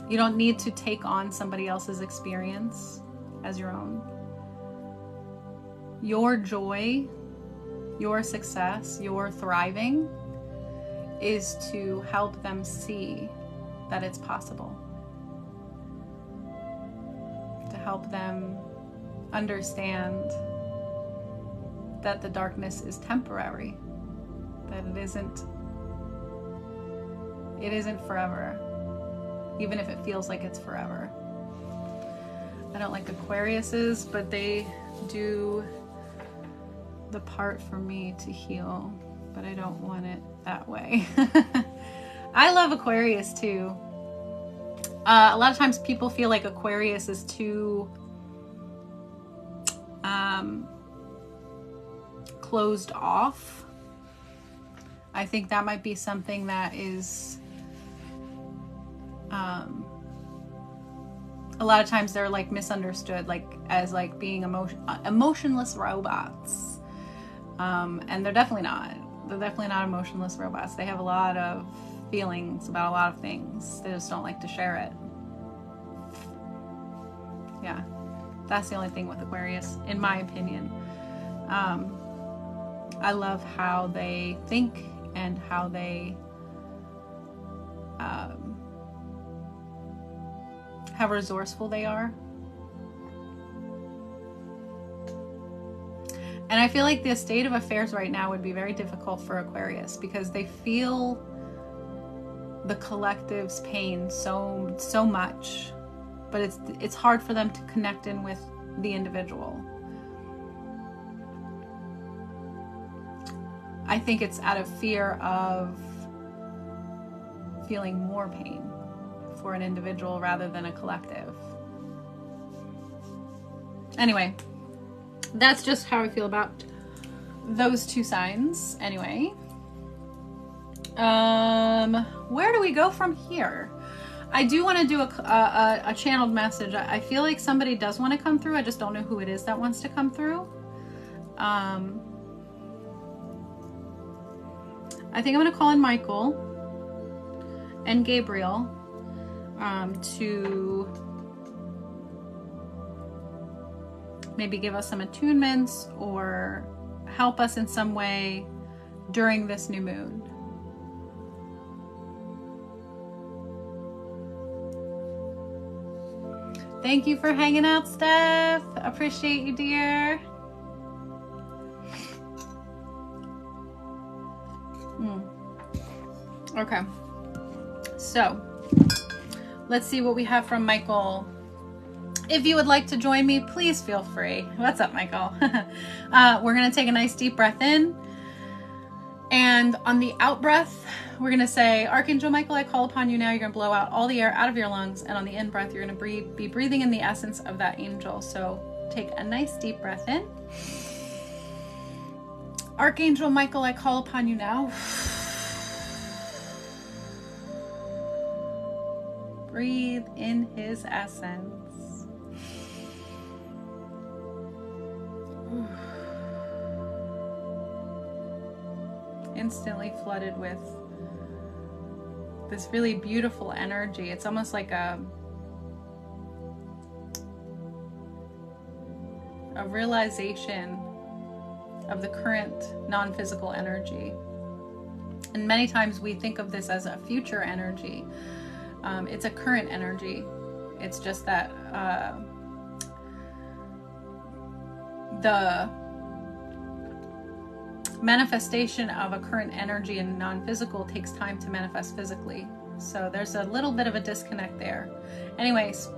Speaker 1: You don't need to take on somebody else's experience as your own. Your joy, your success, your thriving is to help them see that it's possible. To help them understand that the darkness is temporary, that it isn't forever, even if it feels like it's forever. I don't like Aquariuses, but they do the part for me to heal, but I don't want it that way. I love Aquarius too. A lot of times people feel like Aquarius is too closed off. I think that might be something that is a lot of times they're like misunderstood, like as like being emotionless robots, and they're definitely not. They're definitely not emotionless robots. They have a lot of feelings about a lot of things. They just don't like to share it. Yeah, that's the only thing with Aquarius, in my opinion. I love how they think and how they how resourceful they are. And I feel like the state of affairs right now would be very difficult for Aquarius because they feel the collective's pain so much, but it's hard for them to connect in with the individual. I think it's out of fear of feeling more pain for an individual rather than a collective. Anyway, that's just how I feel about those two signs. Anyway, where do we go from here? I do want to do a channeled message. I feel like somebody does want to come through. I just don't know who it is that wants to come through. I think I'm going to call in Michael, and Gabriel to maybe give us some attunements or help us in some way during this new moon. Thank you for hanging out, Steph. Appreciate you, dear. Okay, so let's see what we have from Michael. If you would like to join me, please feel free. What's up, Michael? We're going to take a nice deep breath in. And on the out breath, we're going to say, Archangel Michael, I call upon you now. You're going to blow out all the air out of your lungs. And on the in breath, you're going to be breathing in the essence of that angel. So take a nice deep breath in. Archangel Michael, I call upon you now. Breathe in his essence. Instantly flooded with this really beautiful energy. It's almost like a realization of the current non-physical energy. And many times we think of this as a future energy. It's a current energy. It's just that the manifestation of a current energy in non-physical takes time to manifest physically. So there's a little bit of a disconnect there. Anyways,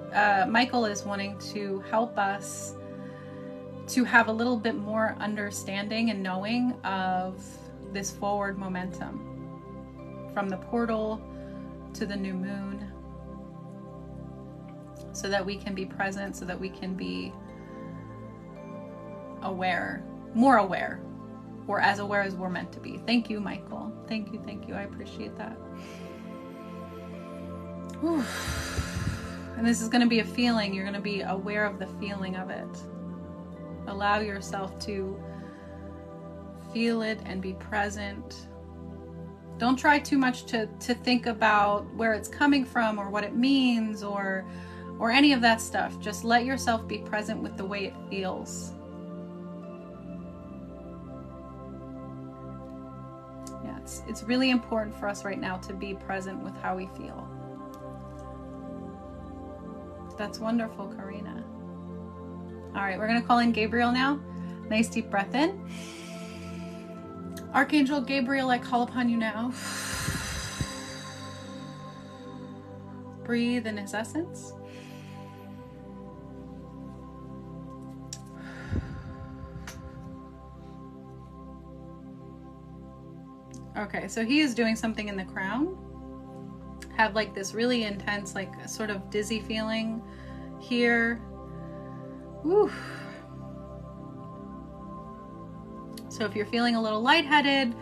Speaker 1: Michael is wanting to help us to have a little bit more understanding and knowing of this forward momentum from the portal to the new moon, so that we can be present, so that we can be aware, more aware, or as aware as we're meant to be. Thank you, Michael. Thank you, thank you. I appreciate that. Whew. And this is going to be a feeling. You're going to be aware of the feeling of it. Allow yourself to feel it and be present. Don't try too much to think about where it's coming from or what it means or any of that stuff. Just let yourself be present with the way it feels. Yeah, it's really important for us right now to be present with how we feel. That's wonderful, Karina. All right, we're going to call in Gabriel now. Nice deep breath in. Archangel Gabriel, I call upon you now. Breathe in his essence. Okay, so he is doing something in the crown. Have like this really intense, like sort of dizzy feeling here. Woo. So if you're feeling a little lightheaded,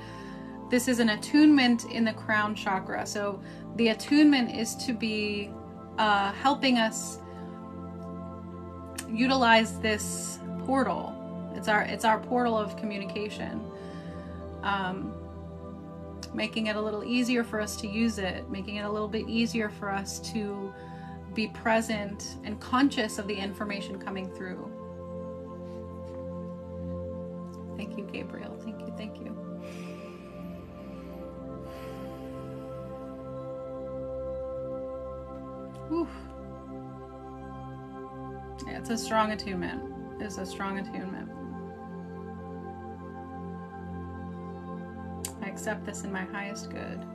Speaker 1: this is an attunement in the crown chakra. So the attunement is to be helping us utilize this portal. It's our portal of communication. Making it a little easier for us to use it, making it a little bit easier for us to be present and conscious of the information coming through. Thank you, Gabriel. Thank you, thank you. Whew. Yeah, it's a strong attunement. It's a strong attunement. I accept this in my highest good.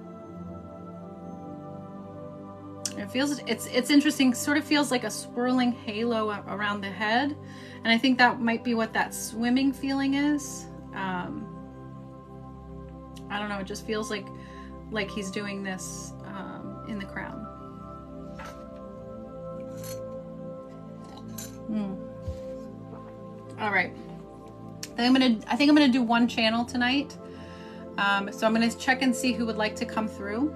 Speaker 1: It feels, it's interesting, sort of feels like a swirling halo around the head. And I think that might be what that swimming feeling is. I don't know, it just feels like he's doing this in the crown. All right. I think I'm gonna do one channel tonight. So I'm gonna check and see who would like to come through.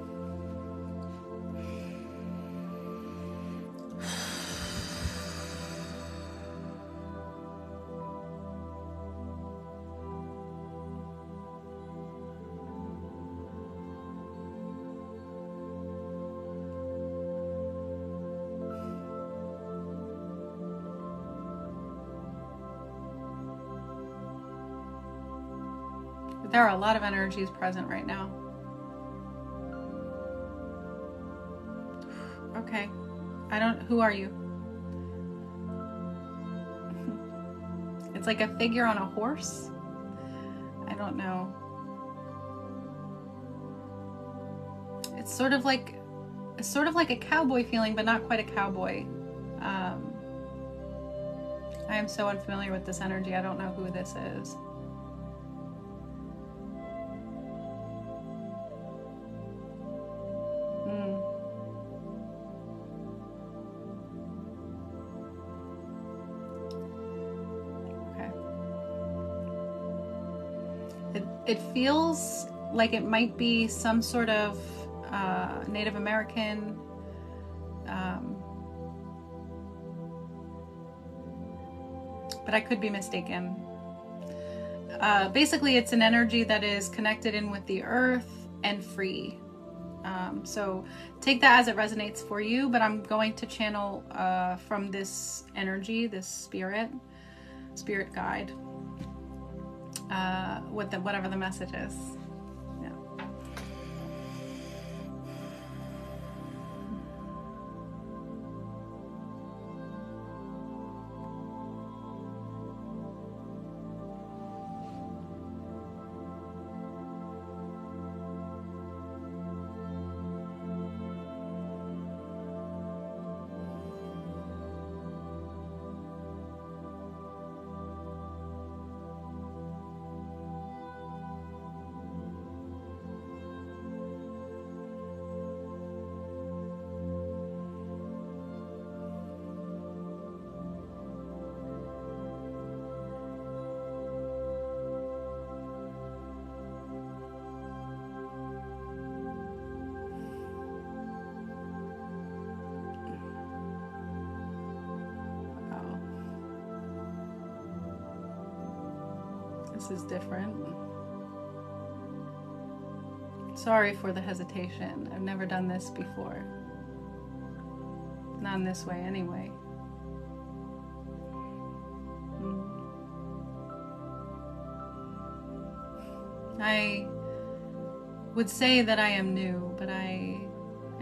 Speaker 1: There are a lot of energies present right now. Okay. Who are you? It's like a figure on a horse. I don't know. It's sort of like a cowboy feeling, but not quite a cowboy. I am so unfamiliar with this energy. I don't know who this is. It feels like it might be some sort of Native American, but I could be mistaken. Basically, it's an energy that is connected in with the earth and free. So take that as it resonates for you, but I'm going to channel from this energy, this spirit guide. Whatever the message is. Yeah. This is different. Sorry for the hesitation. I've never done this before. Not in this way, anyway. I would say that I am new, but I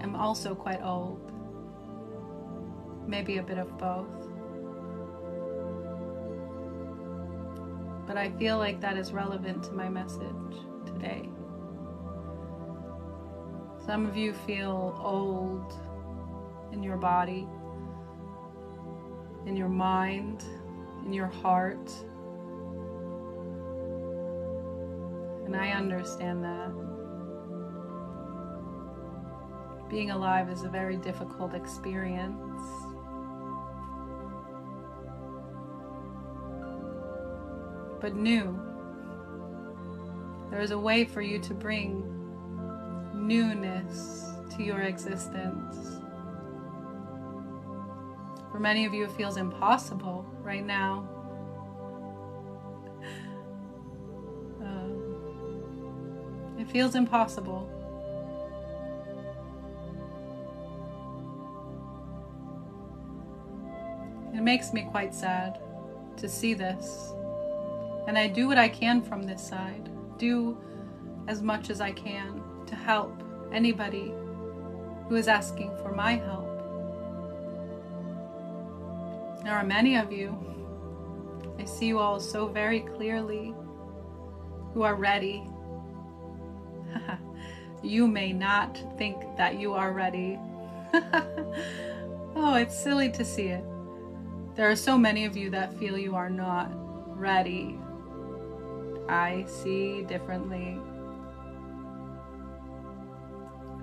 Speaker 1: am also quite old. Maybe a bit of both. But I feel like that is relevant to my message today. Some of you feel old in your body, in your mind, in your heart. And I understand that. Being alive is a very difficult experience. But new. There is a way for you to bring newness to your existence. For many of you, it feels impossible right now. It feels impossible. It makes me quite sad to see this. And I do what I can from this side. Do as much as I can to help anybody who is asking for my help. There are many of you, I see you all so very clearly, who are ready. You may not think that you are ready. Oh, it's silly to see it. There are so many of you that feel you are not ready. I see differently.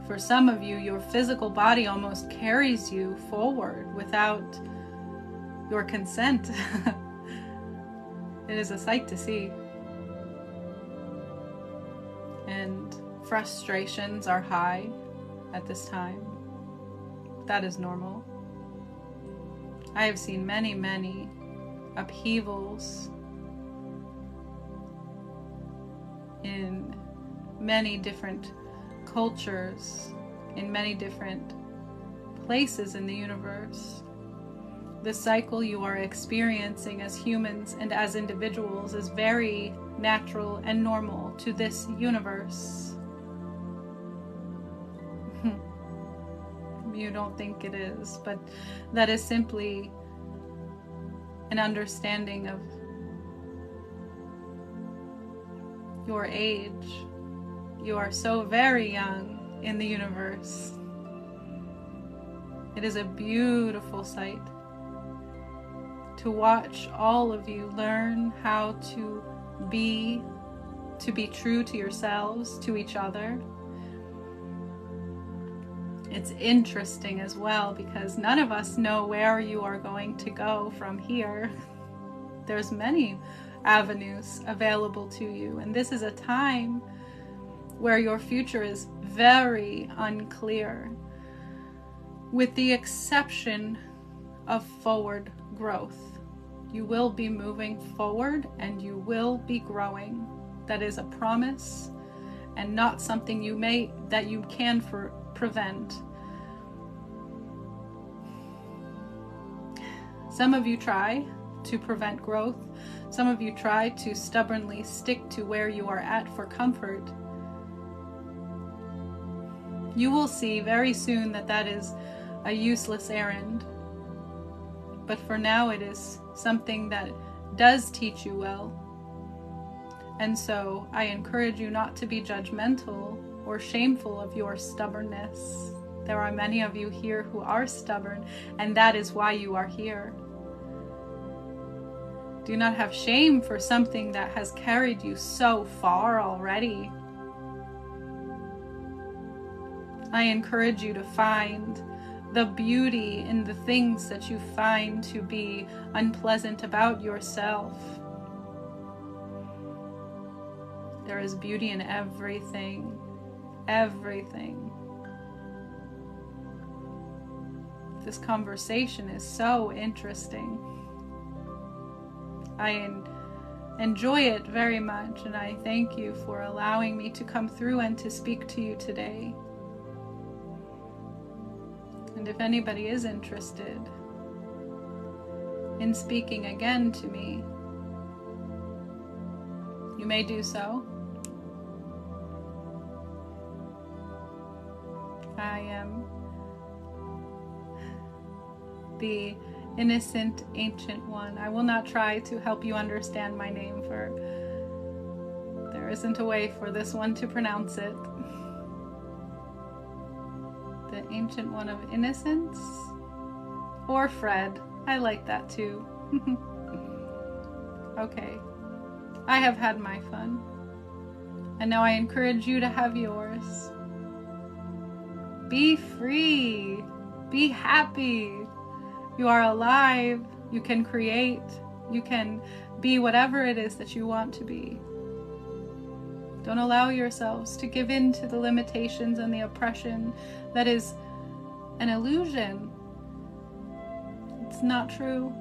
Speaker 1: For some of you, your physical body almost carries you forward without your consent. It is a sight to see. And frustrations are high at this time. That is normal. I have seen many, many upheavals in many different cultures, in many different places in the universe. The cycle you are experiencing as humans and as individuals is very natural and normal to this universe. You don't think it is, but that is simply an understanding of your age. You are so very young in the universe. It is a beautiful sight to watch all of you learn how to be true to yourselves, to each other. It's interesting as well because none of us know where you are going to go from here. There's many avenues available to you, and this is a time where your future is very unclear, with the exception of forward growth. You will be moving forward and you will be growing. That is a promise and not something that you can prevent. Some of you try to prevent growth. Some of you try to stubbornly stick to where you are at for comfort. You will see very soon that that is a useless errand. But for now, it is something that does teach you well. And so I encourage you not to be judgmental or shameful of your stubbornness. There are many of you here who are stubborn, and that is why you are here. Do not have shame for something that has carried you so far already. I encourage you to find the beauty in the things that you find to be unpleasant about yourself. There is beauty in everything. Everything. This conversation is so interesting. I enjoy it very much, and I thank you for allowing me to come through and to speak to you today. And if anybody is interested in speaking again to me, you may do so. I am the innocent ancient one. I will not try to help you understand my name, for there isn't a way for this one to pronounce it. The ancient one of innocence, or Fred. I like that too. Okay, I have had my fun, and now I encourage you to have yours. Be free, be happy. You are alive, you can create, you can be whatever it is that you want to be. Don't allow yourselves to give in to the limitations and the oppression that is an illusion. It's not true.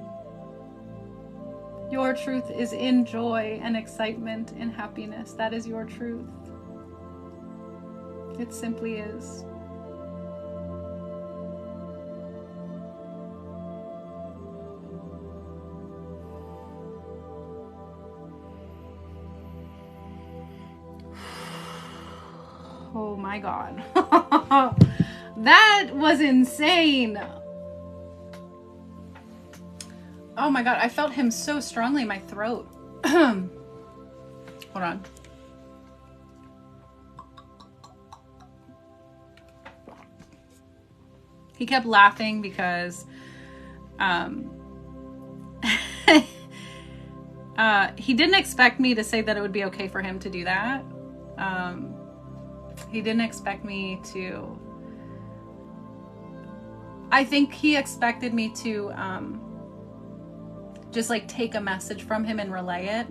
Speaker 1: Your truth is in joy and excitement and happiness. That is your truth. It simply is. Oh my God. That was insane. Oh my God, I felt him so strongly in my throat. Hold on. He kept laughing because he didn't expect me to say that it would be okay for him to do that. He didn't expect me to. I think he expected me to just like take a message from him and relay it.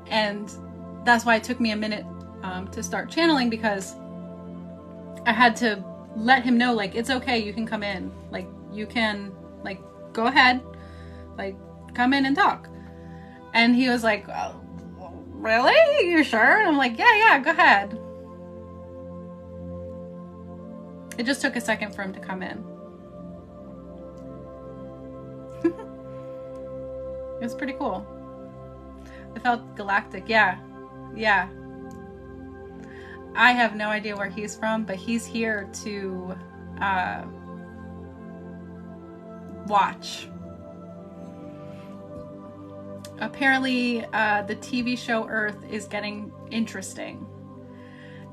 Speaker 1: And that's why it took me a minute to start channeling, because I had to let him know, like, it's okay, you can come in. Like, you can, like, go ahead. Like, come in and talk. And he was like, oh, really? You sure? And I'm like, yeah, go ahead. It just took a second for him to come in. It was pretty cool. It felt galactic. Yeah. Yeah. I have no idea where he's from, but he's here to watch. Apparently, the TV show Earth is getting interesting.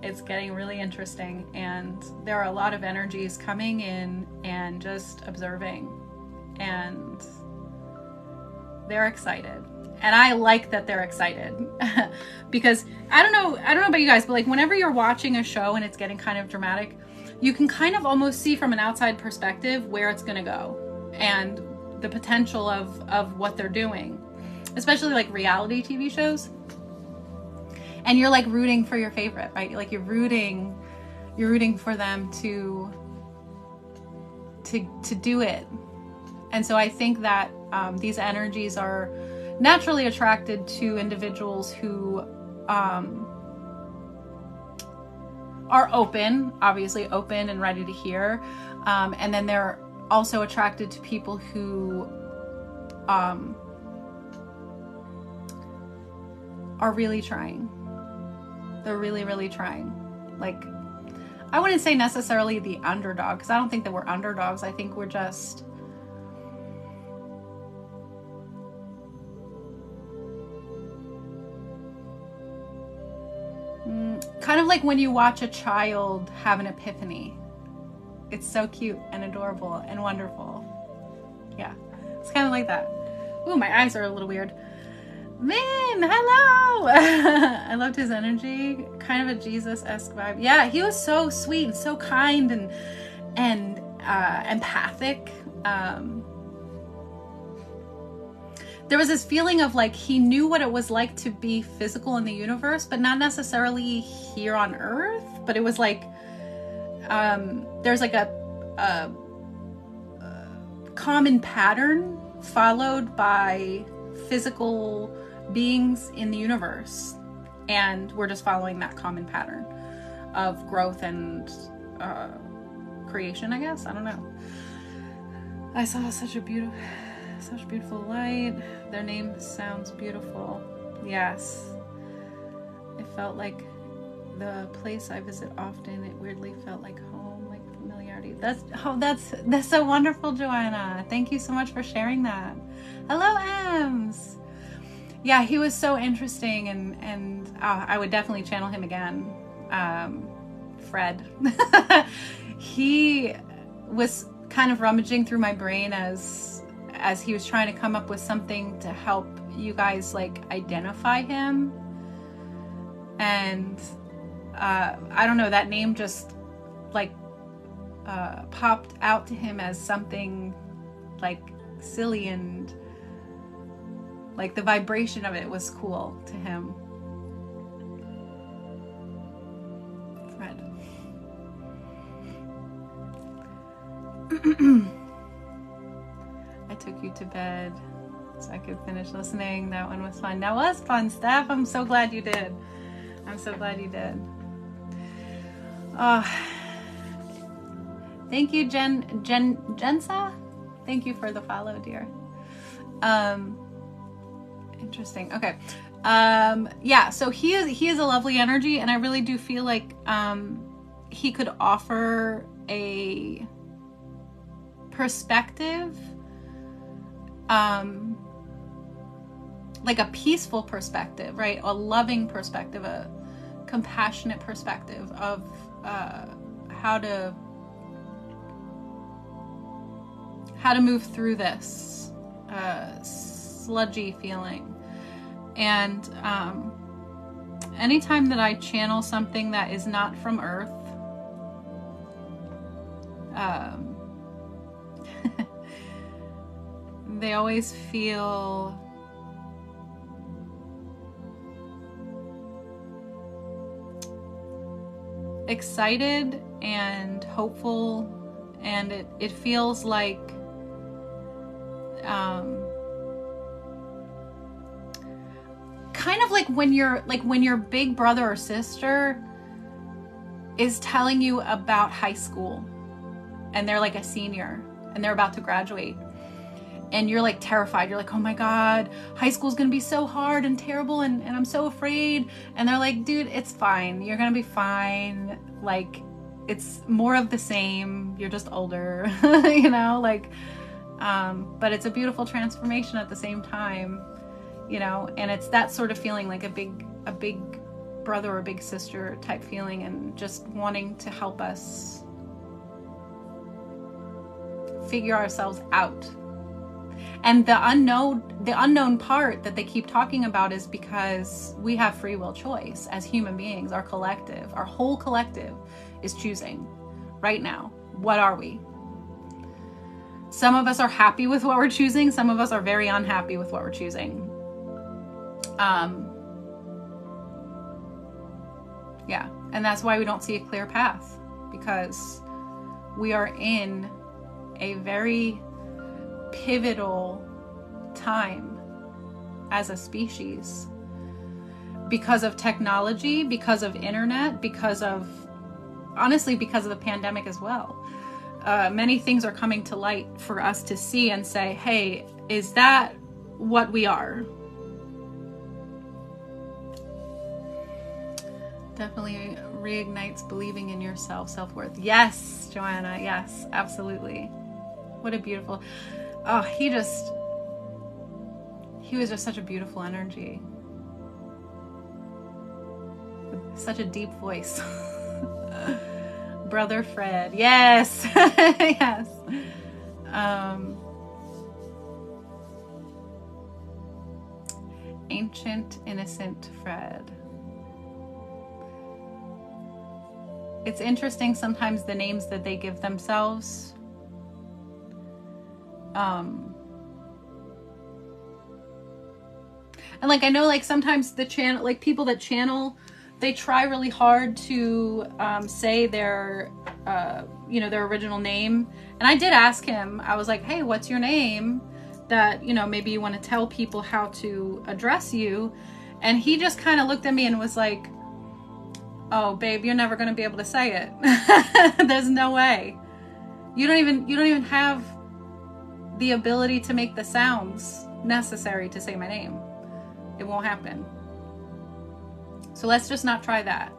Speaker 1: It's getting really interesting, and there are a lot of energies coming in and just observing, and they're excited. And I like that they're excited because I don't know about you guys, but like whenever you're watching a show and it's getting kind of dramatic, you can kind of almost see from an outside perspective where it's going to go and the potential of what they're doing, especially like reality TV shows. And you're like rooting for your favorite, right? Like you're rooting for them to do it. And so I think that these energies are naturally attracted to individuals who are open, obviously open and ready to hear. And then they're also attracted to people who are really trying. They're really, really trying. Like, I wouldn't say necessarily the underdog, because I don't think that we're underdogs. I think we're just kind of like when you watch a child have an epiphany. It's so cute and adorable and wonderful. Yeah, it's kind of like that. Ooh, my eyes are a little weird. Man, hello! I loved his energy. Kind of a Jesus-esque vibe. Yeah, he was so sweet and so kind and empathic. There was this feeling of like he knew what it was like to be physical in the universe, but not necessarily here on Earth. But it was like there's like a common pattern followed by physical beings in the universe, and we're just following that common pattern of growth and creation, I guess. I don't know. I saw such beautiful light. Their name sounds beautiful. Yes. It felt like the place I visit often. It weirdly felt like home, like familiarity. That's so wonderful, Joanna. Thank you so much for sharing that. Hello, Ems. Yeah, he was so interesting, and I would definitely channel him again. Fred. He was kind of rummaging through my brain as he was trying to come up with something to help you guys like identify him. And I don't know, that name just like popped out to him as something like silly, and like the vibration of it was cool to him. Fred. I took you to bed so I could finish listening. That one was fun. That was fun, Steph. I'm so glad you did. I'm so glad you did. Thank you, Jensa. Thank you for the follow, dear. Interesting. Okay. Yeah, so he is a lovely energy, and I really do feel like he could offer a perspective, like a peaceful perspective, right? A loving perspective, a compassionate perspective of how to move through this sludgy feeling. And anytime that I channel something that is not from Earth, they always feel excited and hopeful, and it feels like kind of like when your big brother or sister is telling you about high school and they're like a senior and they're about to graduate, and you're like terrified. You're like, oh my God, high school's gonna be so hard and terrible, and I'm so afraid. And they're like, dude, it's fine. You're gonna be fine. Like, it's more of the same. You're just older, you know, like, but it's a beautiful transformation at the same time, you know, and it's that sort of feeling, like a big brother or big sister type feeling, and just wanting to help us figure ourselves out. And the unknown part that they keep talking about is because we have free will choice as human beings. Our whole collective is choosing right now. What are we? Some of us are happy with what we're choosing. Some of us are very unhappy with what we're choosing. Yeah, and that's why we don't see a clear path, because we are in a very pivotal time as a species, because of technology, because of internet, honestly, because of the pandemic as well. Many things are coming to light for us to see and say, hey, is that what we are? Definitely reignites believing in yourself, self-worth. Yes, Joanna, yes, absolutely. What a beautiful, he was just such a beautiful energy. Such a deep voice. Brother Fred, yes, yes. Ancient, innocent Fred. It's interesting sometimes the names that they give themselves. And like, I know, like, sometimes the channel, like, people that channel, they try really hard to say their their original name. And I did ask him, I was like, hey, what's your name that, you know, maybe you want to tell people how to address you? And he just kind of looked at me and was like, oh, babe, you're never going to be able to say it. There's no way. You don't even have the ability to make the sounds necessary to say my name. It won't happen. So let's just not try that.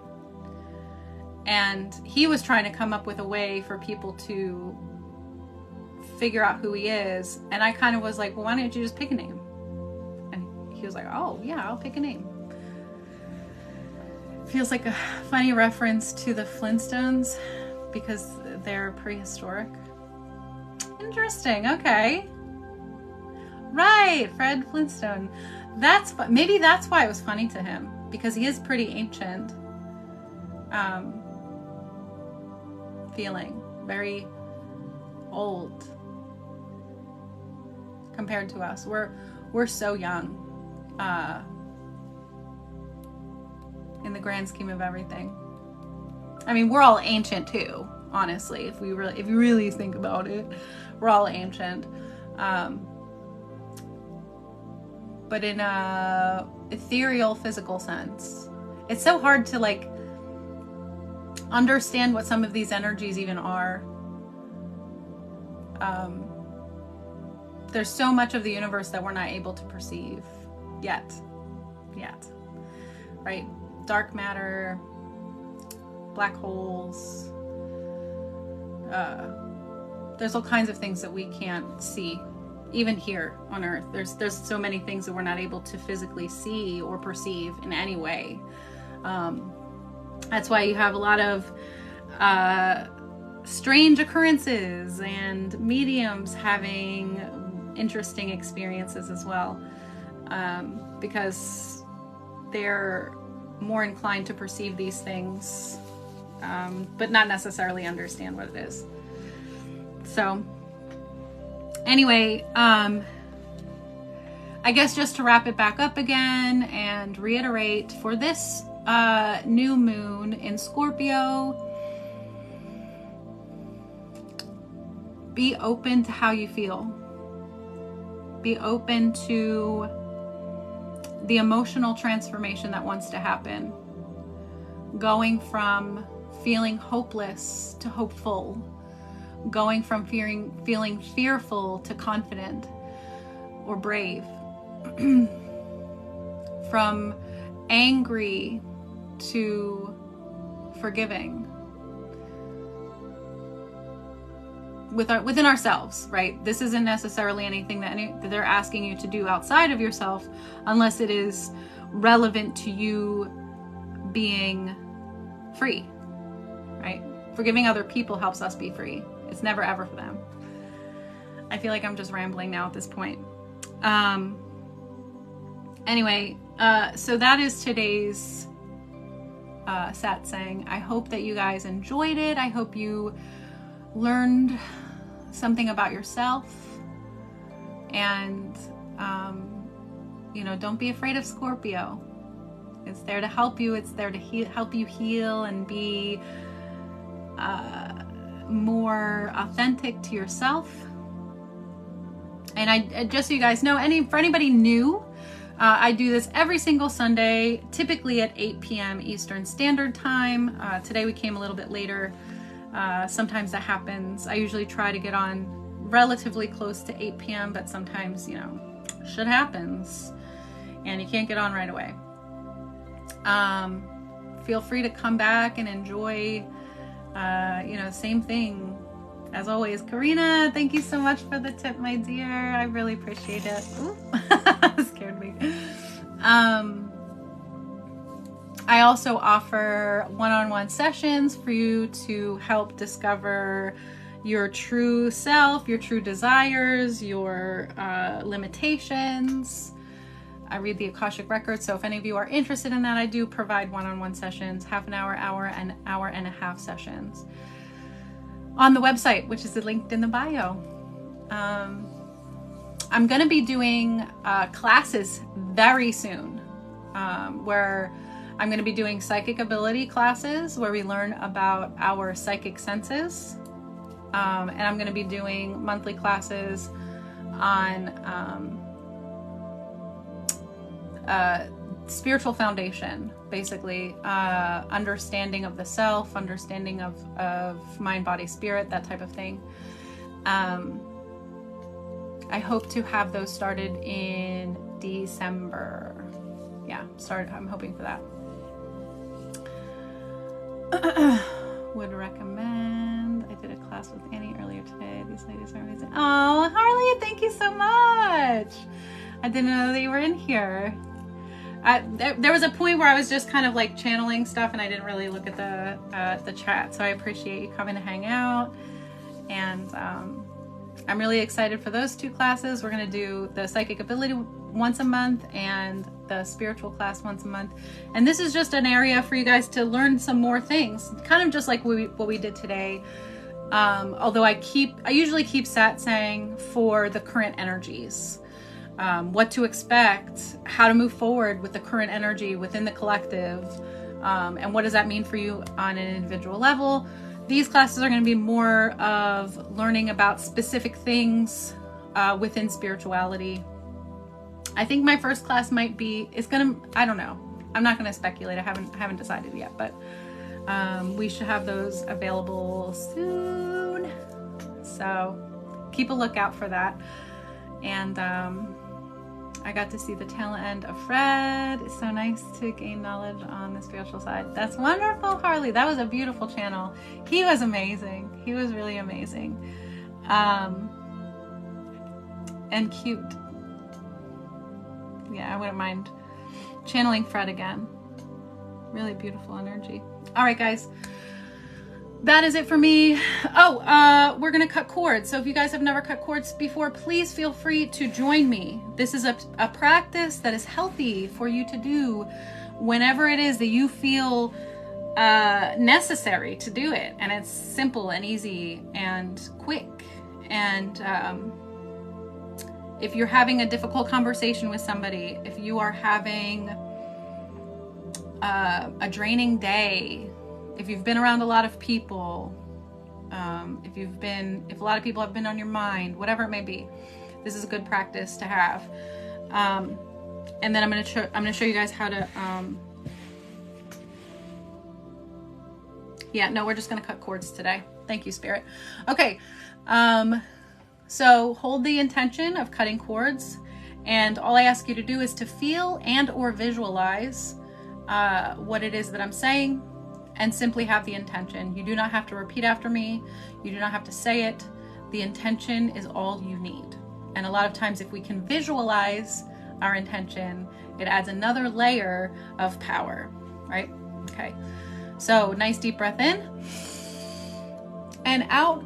Speaker 1: And he was trying to come up with a way for people to figure out who he is. And I kind of was like, well, why don't you just pick a name? And he was like, oh, yeah, I'll pick a name. Feels like a funny reference to the Flintstones because they're prehistoric. Interesting. Okay. Right. Fred Flintstone. Maybe that's why it was funny to him, because he is pretty ancient. Feeling very old compared to us. We're so young. In the grand scheme of everything. I mean, we're all ancient too, honestly. If you really think about it, we're all ancient. But in a ethereal, physical sense, it's so hard to like understand what some of these energies even are. There's so much of the universe that we're not able to perceive yet, right? Dark matter, black holes. There's all kinds of things that we can't see, even here on Earth. There's so many things that we're not able to physically see or perceive in any way. That's why you have a lot of strange occurrences and mediums having interesting experiences as well, because they're more inclined to perceive these things, but not necessarily understand what it is. So anyway, I guess just to wrap it back up again and reiterate, for this new moon in Scorpio, be open to how you feel. Be open to the emotional transformation that wants to happen. Going from feeling hopeless to hopeful. Going from feeling fearful to confident. or brave, from angry to forgiving within ourselves, right? This isn't necessarily anything that they're asking you to do outside of yourself, unless it is relevant to you being free, right? Forgiving other people helps us be free. It's never ever for them. I feel like I'm just rambling now at this point. Anyway, so that is today's satsang. I hope that you guys enjoyed it. I hope you learned something about yourself. And, don't be afraid of Scorpio. It's there to help you. It's there to help you heal and be more authentic to yourself. And I just so you guys know, for anybody new, I do this every single Sunday, typically at 8 p.m. Eastern Standard Time. Today we came a little bit later. Sometimes that happens. I usually try to get on relatively close to 8 p.m., but sometimes, shit happens and you can't get on right away. Feel free to come back and enjoy, same thing. As always, Karina, thank you so much for the tip, my dear. I really appreciate it. Ooh, scared me. I also offer one-on-one sessions for you to help discover your true self, your true desires, your limitations. I read the Akashic Records, so if any of you are interested in that, I do provide one-on-one sessions, half an hour, hour, and hour and a half sessions on the website, which is linked in the bio. I'm going to be doing classes very soon, where I'm going to be doing psychic ability classes where we learn about our psychic senses. And I'm going to be doing monthly classes on spiritual foundation, basically understanding of the self, understanding of mind, body, spirit, that type of thing. I hope to have those started in December. Yeah, I'm hoping for that. Would recommend. I did a class with Annie earlier today. These ladies are amazing. Oh, Harley, thank you so much. I didn't know that you were in here. There was a point where I was just kind of like channeling stuff and I didn't really look at the chat. So I appreciate you coming to hang out. And I'm really excited for those two classes. We're going to do the psychic ability once a month and the spiritual class once a month. And this is just an area for you guys to learn some more things, kind of just like what we did today. Although I usually keep satsang for the current energies. What to expect, how to move forward with the current energy within the collective, and what does that mean for you on an individual level. These classes are going to be more of learning about specific things within spirituality. I think my first class might be, I don't know. I'm not going to speculate. I haven't decided yet, but we should have those available soon. So keep a lookout for that. And I got to see the tail end of Fred. It's so nice to gain knowledge on the spiritual side. That's wonderful, Harley. That was a beautiful channel. He was amazing. He was really amazing. And cute. Yeah, I wouldn't mind channeling Fred again. Really beautiful energy. All right, guys. That is it for me. Oh, we're going to cut cords. So if you guys have never cut cords before, please feel free to join me. This is a practice that is healthy for you to do whenever it is that you feel necessary to do it. And it's simple and easy and quick. And if you're having a difficult conversation with somebody, if you are having a draining day, if you've been around a lot of people, if a lot of people have been on your mind, whatever it may be, this is a good practice to have. And then I'm going to show you guys how to, yeah, no, we're just going to cut cords today. Thank you, Spirit. Okay. So hold the intention of cutting cords And all I ask you to do is to feel and or visualize what it is that I'm saying, and simply have the intention. You do not have to repeat after me. You do not have to say it. The intention is all you need. And a lot of times if we can visualize our intention, it adds another layer of power, right? Okay. So nice deep breath in and out.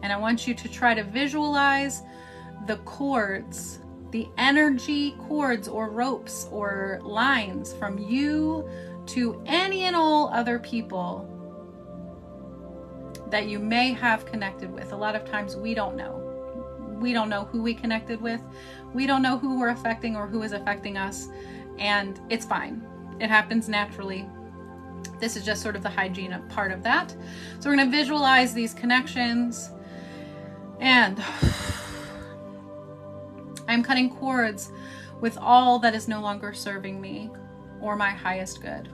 Speaker 1: And I want you to try to visualize the cords, the energy cords or ropes or lines from you to any and all other people that you may have connected with. A lot of times we don't know. We don't know who we connected with. We don't know who we're affecting or who is affecting us. And it's fine. It happens naturally. This is just sort of the hygiene part of that. So we're going to visualize these connections. And I'm cutting cords with all that is no longer serving me or my highest good.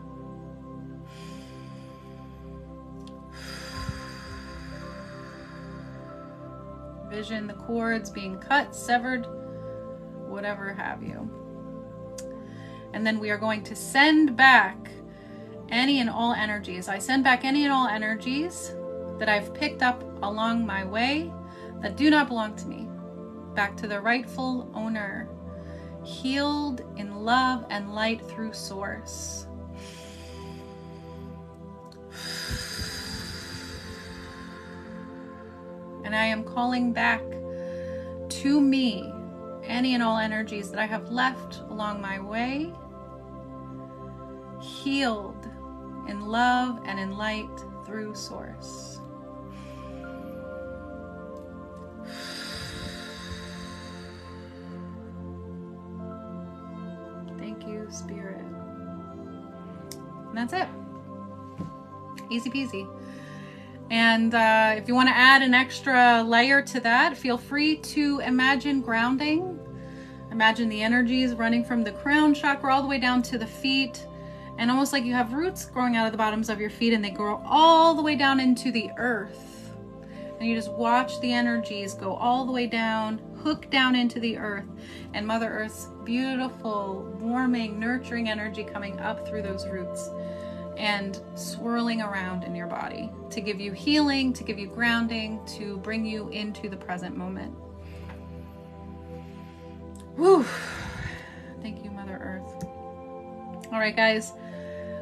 Speaker 1: Vision the cords being cut, severed, whatever have you. And then we are going to send back any and all energies. I send back any and all energies that I've picked up along my way that do not belong to me, back to the rightful owner, healed in love and light through source. And I am calling back to me any and all energies that I have left along my way, healed in love and in light through source. Thank you, Spirit. And that's it. Easy peasy. And if you want to add an extra layer to that, feel free to imagine grounding. Imagine the energies running from the crown chakra all the way down to the feet, and almost like you have roots growing out of the bottoms of your feet, and they grow all the way down into the earth. And you just watch the energies go all the way down, hook down into the earth, and Mother Earth's beautiful, warming, nurturing energy coming up through those roots and swirling around in your body to give you healing, to give you grounding, to bring you into the present moment. Woo! Thank you, Mother Earth. All right, guys,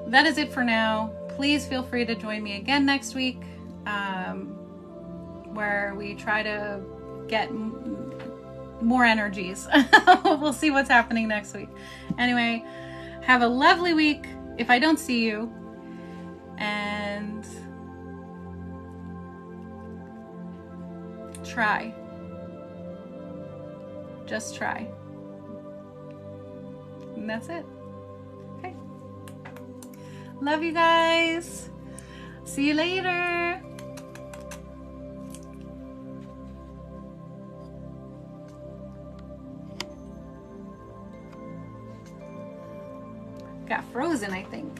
Speaker 1: that is it for now. Please feel free to join me again next week, where we try to get more energies. We'll see what's happening next week. Anyway, have a lovely week if I don't see you. And try. Just try. And that's it. Okay. Love you guys. See you later. Got frozen, I think.